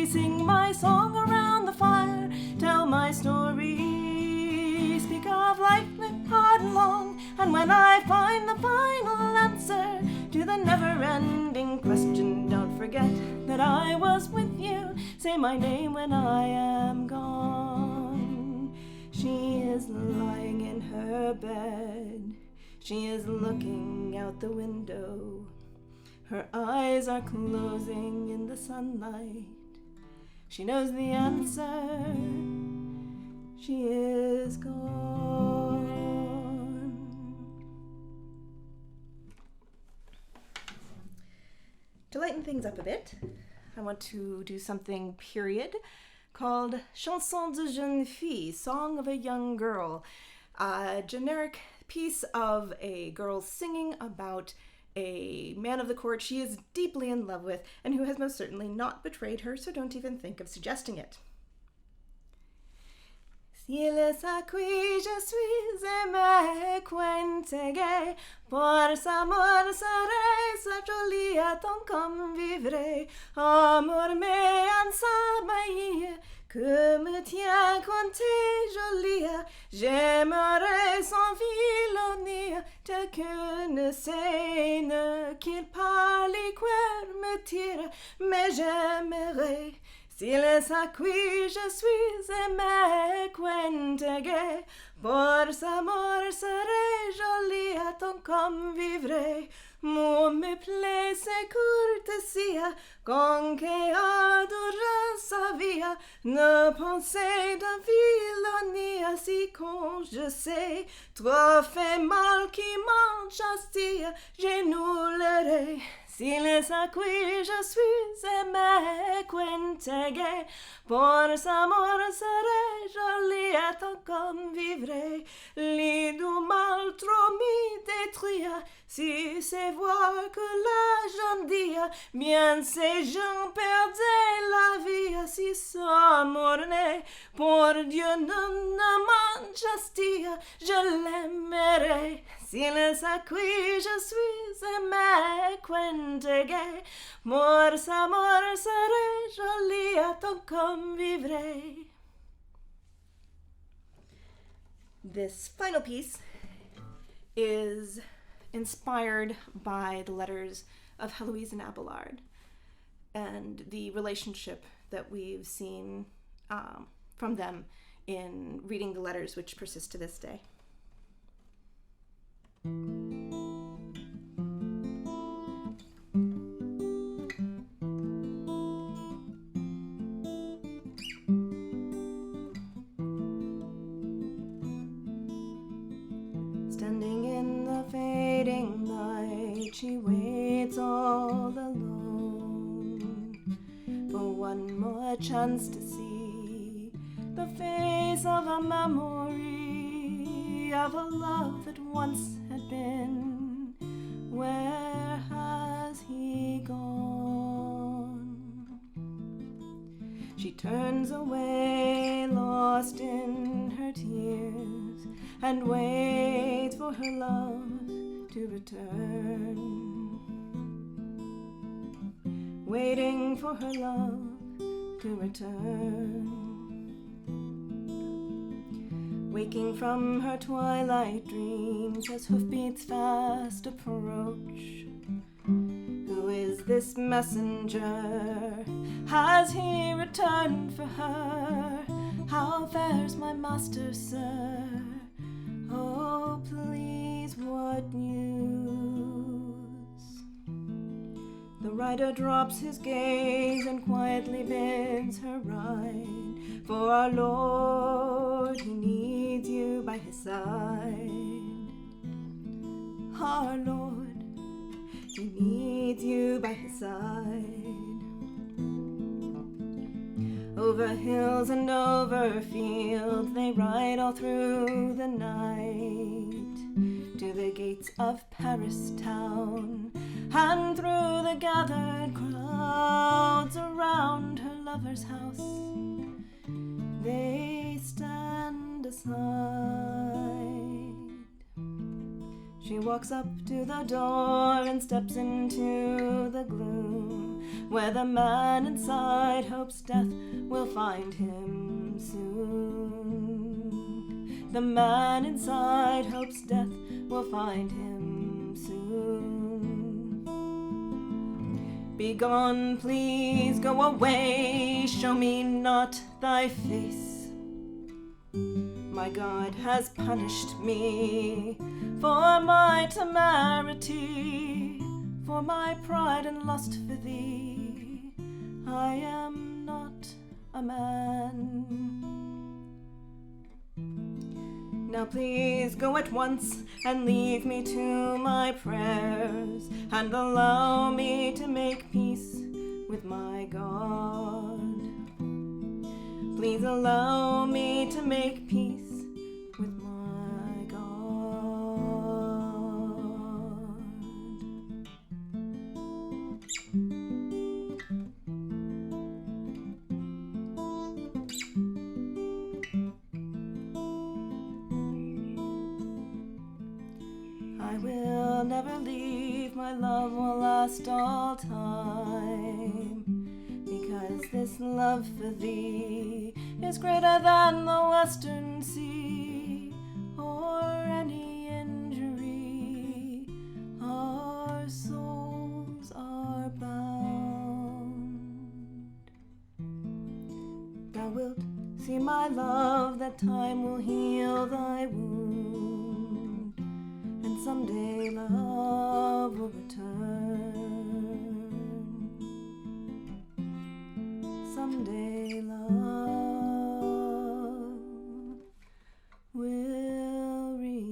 sing my song around the fire. Tell my story, speak of life lived hard and long. And when I find the final answer to the never-ending question, don't forget that I was with you. Say my name when I am gone. She is lying in her bed. She is looking out the window. Her eyes are closing in the sunlight. She knows the answer. She is gone. To lighten things up a bit, I want to do something period called Chanson de jeune fille, Song of a Young Girl, a generic piece of a girl singing about a man of the court she is deeply in love with and who has most certainly not betrayed her, so don't even think of suggesting it. S'il est à qui je suis aimé, quente gay, por sa mort serai sa jolie à ton comme vivrai, amour me ensemble, que me tient quand t'es jolie, j'aimerais son violonnier, tel que ne sait ne qu'il parle et qu'elle me tire, mais j'aimerais. S'il est à qui je suis aimé, quente gay, por sa mort serai jolie à ton comme vivrai. Mon me plaît ses courtesies, con que adore sa vie, ne pensez d'un violonnier si con je sais, trop fait mal qui m'enchastille, j'énoulerai. S'il est à qui je suis aimé, quente gay, por sa mort serai jolie à ton comme vivrai. Lit du mal trop m'y détruire, si c'est voir que la jeune dit, bien ces gens perdaient la vie, si son amour n'est, pour Dieu ne m'enchastille, je l'aimerai. S'il est à qui je suis aimé, quente gay, por sa mort serai jolie à ton comme vivrai. This final piece is inspired by the letters of Heloise and Abelard and the relationship that we've seen from them in reading the letters, which persist to this day. Standing in the fading light, she waits all alone for one more chance to see the face of a memory of a love that once had been. Where has he gone? She turns away, lost in her tears, and waits for her love to return. Waiting for her love to return. Waking from her twilight dreams as hoofbeats fast approach. Who is this messenger? Has he returned for her? How fares my master, sir? Oh, please, what news? The rider drops his gaze and quietly bids her ride. For our Lord, he needs you by his side. Our Lord, he needs you by his side. Over hills and over fields they ride all through the night, to the gates of Paris town, and through the gathered crowds around her lover's house they stand aside. She walks up to the door and steps into the gloom, where the man inside hopes death will find him soon. The man inside hopes death will find him soon. Begone, please, go away, show me not thy face. My God has punished me for my temerity, for my pride and lust for thee. I am not a man. Now please go at once and leave me to my prayers, and allow me to make peace with my God. Please allow me to make peace with my God. I will never leave, my love will last all time, because this love for thee is greater than the western sea, or any injury. Our souls are bound. Thou wilt see, my love, that time will heal thy wound, and someday love will return. Someday love will return.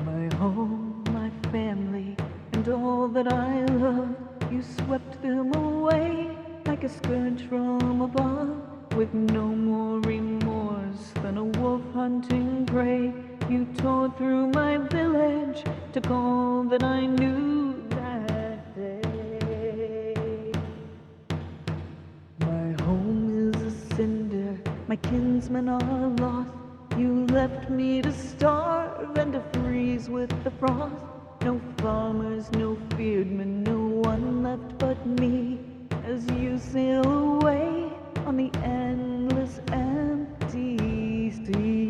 My home, my family, and all that I love, you swept them away like a scourge from above, with no more remorse than a wolf hunting prey. You tore through my village, took all that I knew that day. My home is a cinder, my kinsmen are lost. You left me to starve and to freeze with the frost. No farmers, no fearedmen, no one left but me, as you sail away on the endless empty sea.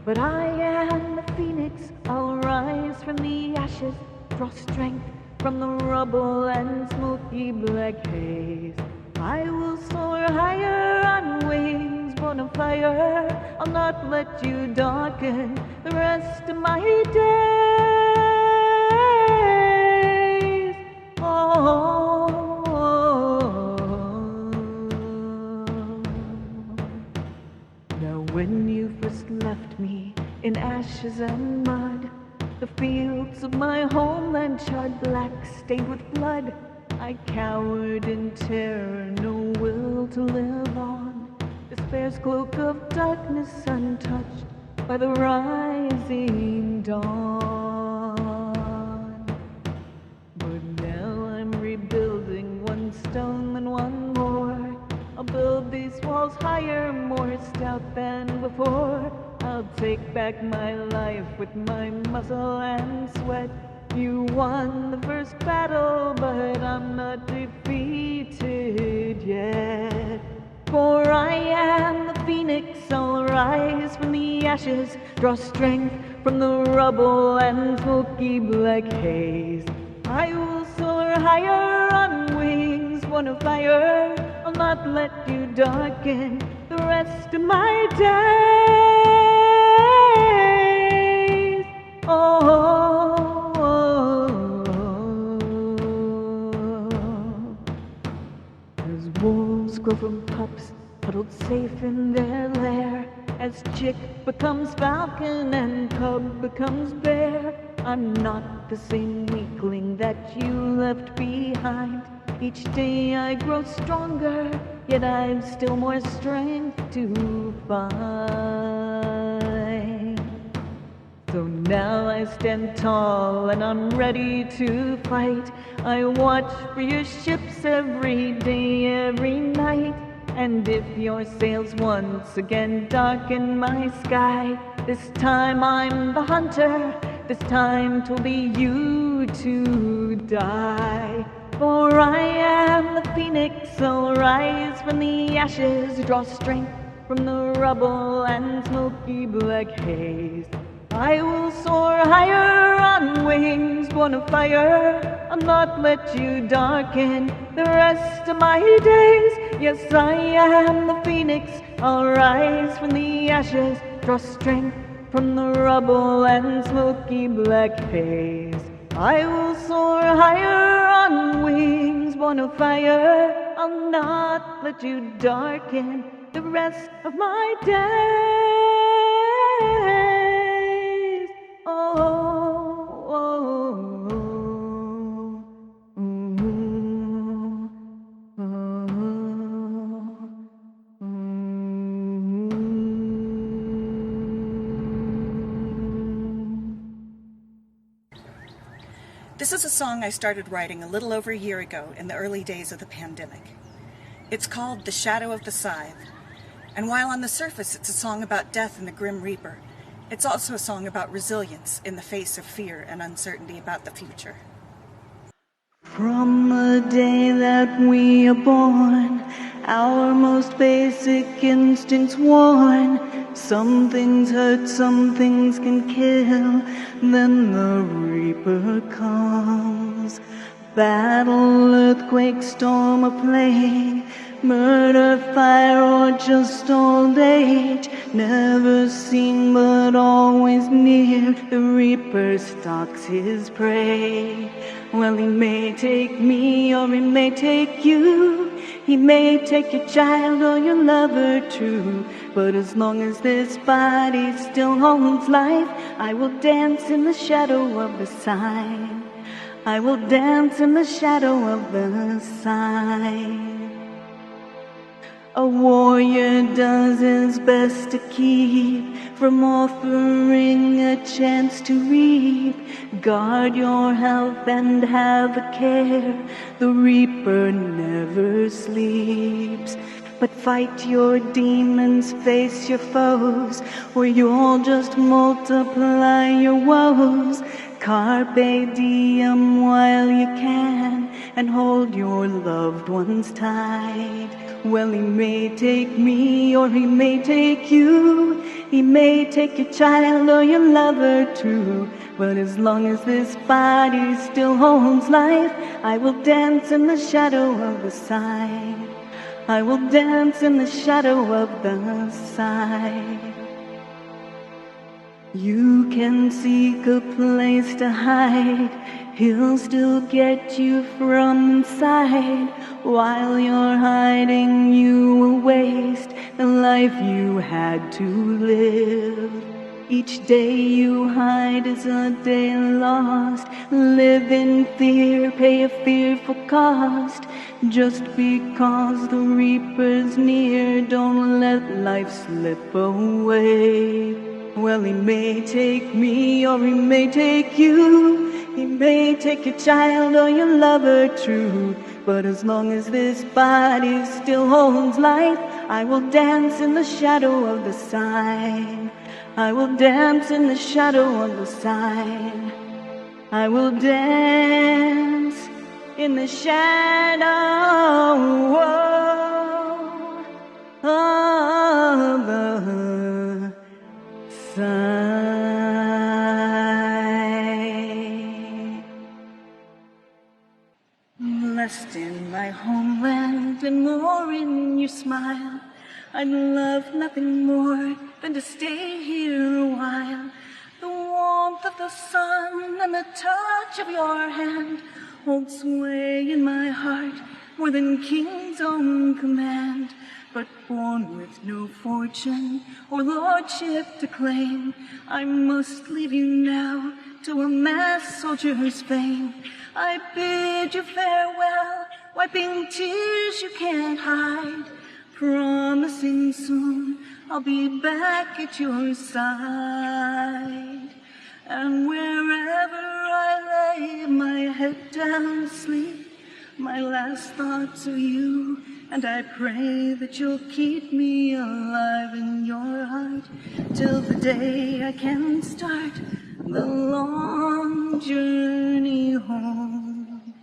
But I am the phoenix, I'll rise from the ashes, draw strength from the rubble and smoky black haze. I will soar higher on wings born of fire. I'll not let you darken the rest of my days. Now when you first left me in ashes and mud, the fields of my homeland charred black, stained with blood, I cowered in terror, no will to live on. Despair's cloak of darkness untouched by the rising dawn. But now I'm rebuilding one stone and one more. I'll build build these walls higher, more stout than before. I'll take back my life with my muscle and sweat. You won the first battle, but I'm not defeated yet. For I am the phoenix, I'll rise from the ashes, draw strength from the rubble and smoky black haze. I will soar higher on wings, born of fire. I'll not let you darken the rest of my days. As wolves grow from pups, huddled safe in their lair, as chick becomes falcon and cub becomes bear, I'm not the same weakling that you left behind. Each day I grow stronger, yet I've still more strength to find. So now I stand tall and I'm ready to fight. I watch for your ships every day, every night. And if your sails once again darken my sky, this time I'm the hunter, this time 'twill be you to die. For I am the phoenix, I'll rise from the ashes, draw strength from the rubble and smoky black haze. I will soar higher on wings, born of fire. I'll not let you darken the rest of my days. Yes, I am the phoenix, I'll rise from the ashes, draw strength from the rubble and smoky black haze. I will soar higher on wings, born of fire. I'll not let you darken the rest of my days. This is a song I started writing a little over a year ago in the early days of the pandemic. It's called The Shadow of the Scythe, and while on the surface it's a song about death and the Grim Reaper, it's also a song about resilience in the face of fear and uncertainty about the future. From the day that we are born, our most basic instincts worn. Some things hurt, some things can kill, then the Reaper comes. Battle, earthquake, storm, or plague, murder, fire, or just old age. Never seen but always near, the Reaper stalks his prey. Well, he may take me or he may take you. He may take your child or your lover too. But as long as this body still holds life, I will dance in the shadow of the sign. I will dance in the shadow of the sign. A warrior does his best to keep from offering a chance to reap. Guard your health and have a care. The Reaper never sleeps. But fight your demons, face your foes, or you'll just multiply your woes. Carpe diem while you can, and hold your loved ones tight. Well, he may take me or he may take you. He may take your child or your lover too. But as long as this body still holds life, I will dance in the shadow of the sign. I will dance in the shadow of the sign. You can seek a place to hide. He'll still get you from inside. While you're hiding, you will waste the life you had to live. Each day you hide is a day lost. Live in fear, pay a fearful cost. Just because the Reaper's near, don't let life slip away. Well, he may take me or he may take you. He may take your child or your lover true. But as long as this body still holds life, I will dance in the shadow of the sign. I will dance in the shadow of the sign. I will dance in the shadow of the sign. Blessed in my homeland and more in your smile, I'd love nothing more than to stay here a while. The warmth of the sun and the touch of your hand hold sway in my heart more than king's own command. But born with no fortune or lordship to claim, I must leave you now to amass soldier's fame. I bid you farewell, wiping tears you can't hide, promising soon I'll be back at your side. And wherever I lay my head down to sleep, my last thoughts of you, and I pray that you'll keep me alive in your heart till the day I can start the long journey home.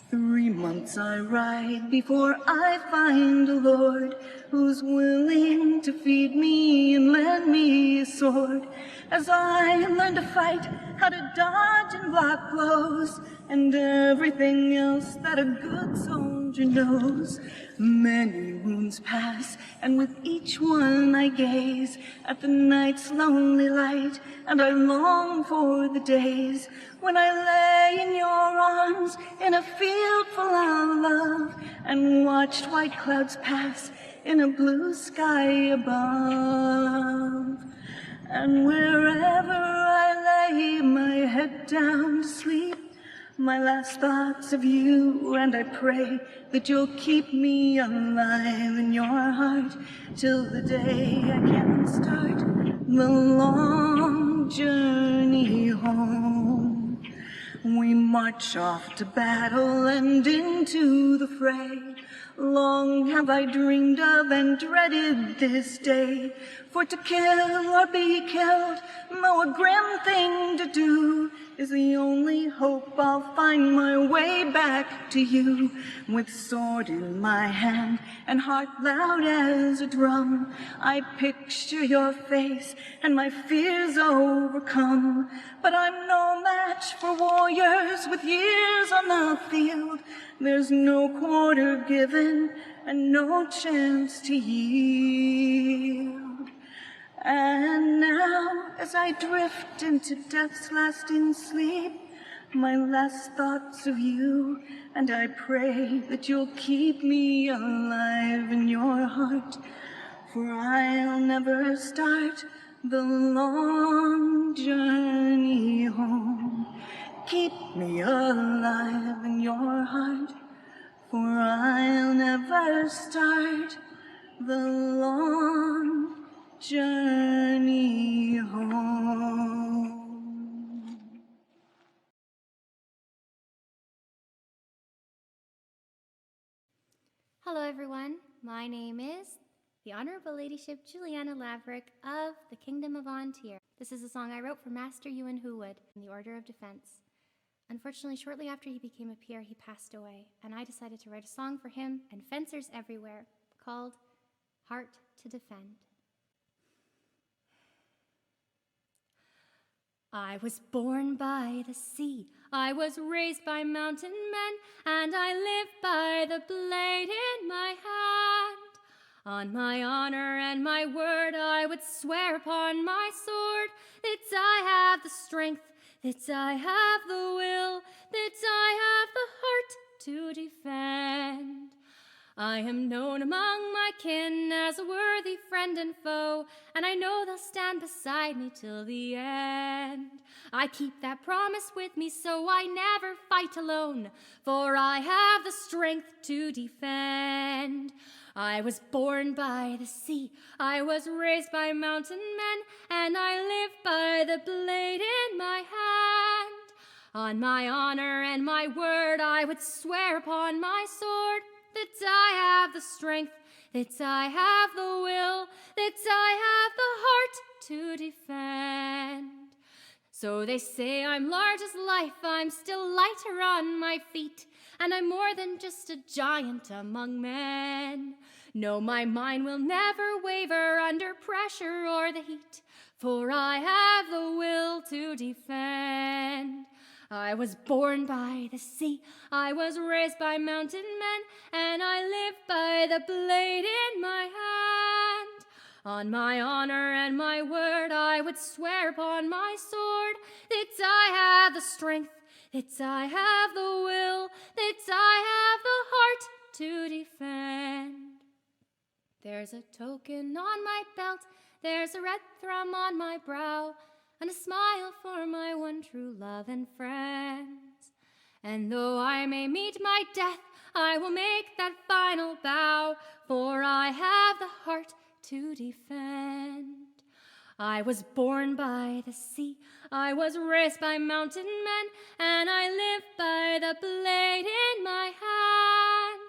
3 months I ride before I find a lord who's willing to feed me and lend me a sword, as I learn to fight, how to dodge and block blows, and everything else that a good soldier knows. Many wounds pass, and with each one I gaze at the night's lonely light, and I long for the days when I lay in your arms in a field full of love, and watched white clouds pass in a blue sky above. And wherever I lay my head down to sleep, my last thoughts of you, and I pray that you'll keep me alive in your heart till the day I can start the long journey home. We march off to battle and into the fray. Long have I dreamed of and dreaded this day, for to kill or be killed, though a grim thing to do, is the only hope I'll find my way back to you. With sword in my hand and heart loud as a drum, I picture your face and my fears overcome. But I'm no match for warriors with years on the field. There's no quarter given and no chance to yield. And now, as I drift into death's lasting sleep, my last thoughts of you, and I pray that you'll keep me alive in your heart, for I'll never start the long journey home. Keep me alive in your heart, for I'll never start the long journey home. Hello everyone, my name is the Honorable Ladyship Juliana Laverick of the Kingdom of Antir. This is a song I wrote for Master Ewan Hoowood in the Order of Defense. Unfortunately, shortly after he became a peer, he passed away, and I decided to write a song for him and fencers everywhere called Heart to Defend. I was born by the sea, I was raised by mountain men, and I live by the blade in my hand. On my honor and my word, I would swear upon my sword that I have the strength, that I have the will, that I have the heart to defend. I am known among my kin as a worthy friend and foe, and I know they'll stand beside me till the end. I keep that promise with me, so I never fight alone, for I have the strength to defend. I was born by the sea, I was raised by mountain men, and I live by the blade in my hand. On my honor and my word, I would swear upon my sword that I have the strength, that I have the will, that I have the heart to defend. So they say I'm large as life, I'm still lighter on my feet, and I'm more than just a giant among men. No, my mind will never waver under pressure or the heat, for I have the will to defend. I was born by the sea, I was raised by mountain men, and I live by the blade in my hand. On my honor and my word, I would swear upon my sword that I have the strength, that I have the will, that I have the heart to defend. There's a token on my belt, there's a red thrum on my brow, and a smile for my one true love and friends. And though I may meet my death, I will make that final bow, for I have the heart to defend. I was born by the sea, I was raised by mountain men, and I live by the blade in my hand.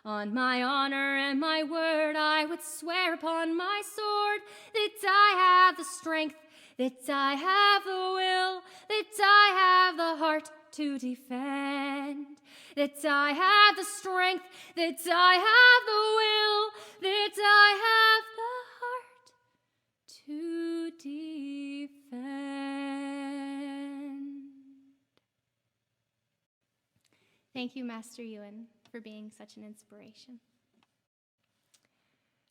On my honor and my word, I would swear upon my sword that I have the strength, that I have the will, that I have the heart to defend, that I have the strength, that I have the will, that I have the heart to defend. Thank you, Master Ewan, for being such an inspiration.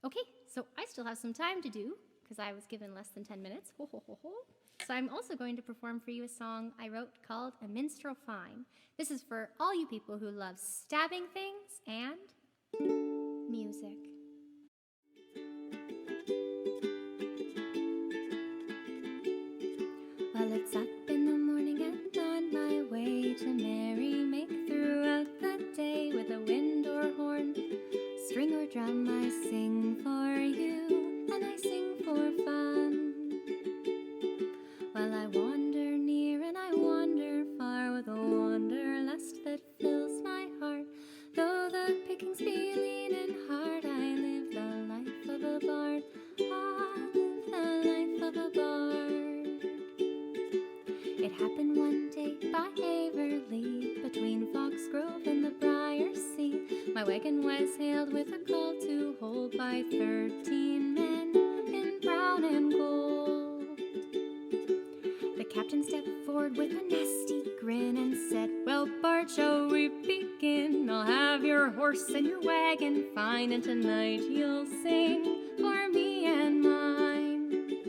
Okay, so I still have some time to do, because I was given less than 10 minutes. Ho, ho, ho, ho. So I'm also going to perform for you a song I wrote called A Minstrel Fine. This is for all you people who love stabbing things and music. Well, it's up in the morning and on my way to merry make throughout the day with a wind or horn, string or drum I sing for you, and I sing for fun. Well, I wander near and I wander far with a wanderlust that fills my heart. Though the pickings be lean and hard, I live the life of a bard. I live the life of a bard. It happened one day by Averley, between Foxgrove and the Briar Sea. My wagon was hailed with a call to hold by 13 men in brown and gold. The captain stepped forward with a nasty grin and said, "Well, Bard, shall we begin? I'll have your horse and your wagon fine, and tonight you'll sing for me and mine."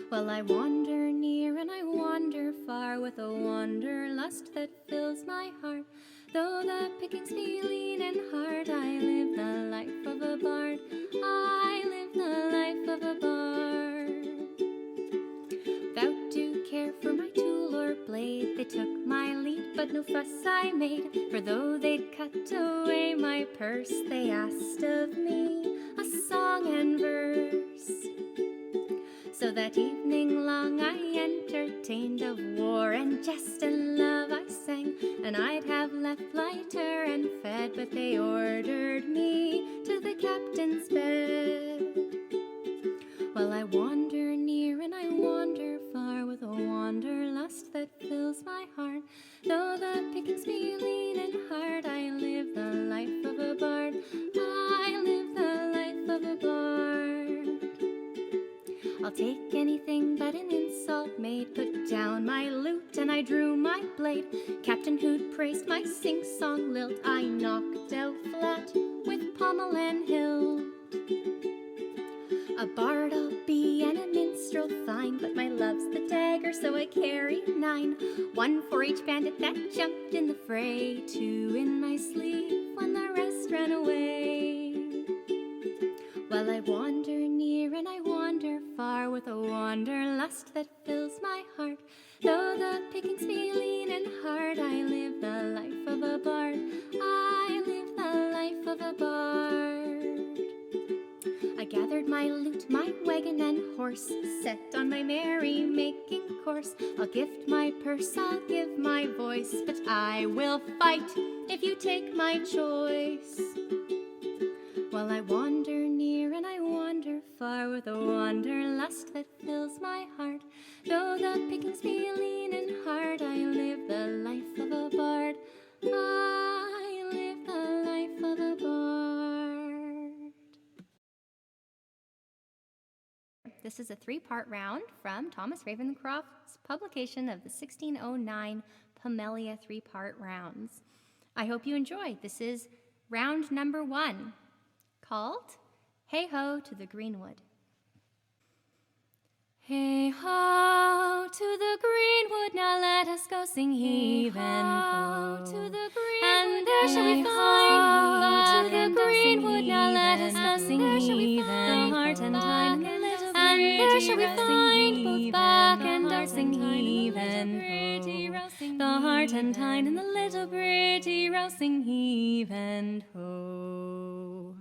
Well, I wander near and I wander far with a wanderlust that fills my heart. Though the pickings be lean and hard, I live the life of a bard. I live the life of a bard. Without due care for my tool or blade, they took my lead, but no fuss I made. For though they'd cut away my purse, they asked of me a song and verse. So that evening long I entertained, of war and jest and love I sang, and I'd have left lighter and fed, but they ordered me to the captain's bed. Well, I wander near and I wander far with a wanderlust that fills my heart. Though the pickings be lean and hard, I live the life of a bard. I live the life of a bard. I'll take anything but an insult made, put down my lute and I drew my blade. Captain who'd praised my sing-song lilt, I knocked out flat with pommel and hilt. A bard I'll be and a minstrel fine, but my love's the dagger, so I carry 9. 1 for each bandit that jumped in the fray, 2 in my sleeve when the rest ran away. Well, I wander near and I wander far with a wanderlust that fills my heart. Though the pickings be lean and hard, I live the life of a bard. I live the life of a bard. I gathered my loot, my wagon and horse, horse, set on my merry-making course. I'll gift my purse, I'll give my voice, but I will fight if you take my choice. While I wander near and I wander far with a wanderlust that fills my heart, though the pickings be lean and hard, I live the life of a bard. I live the life of a bard. This is a 3-part round from Thomas Ravenscroft's publication of the 1609 Pomelia 3-part rounds. I hope you enjoy. This is round number 1, called Hey Ho to the Greenwood. Hey ho to the greenwood, now let us go sing heave and ho to the greenwood, and there shall we find to the greenwood, now let us go sing heave and heart and time, and there shall we find both back and dancing heave and ho, the heart and tine and the little pretty rousing heave and ho.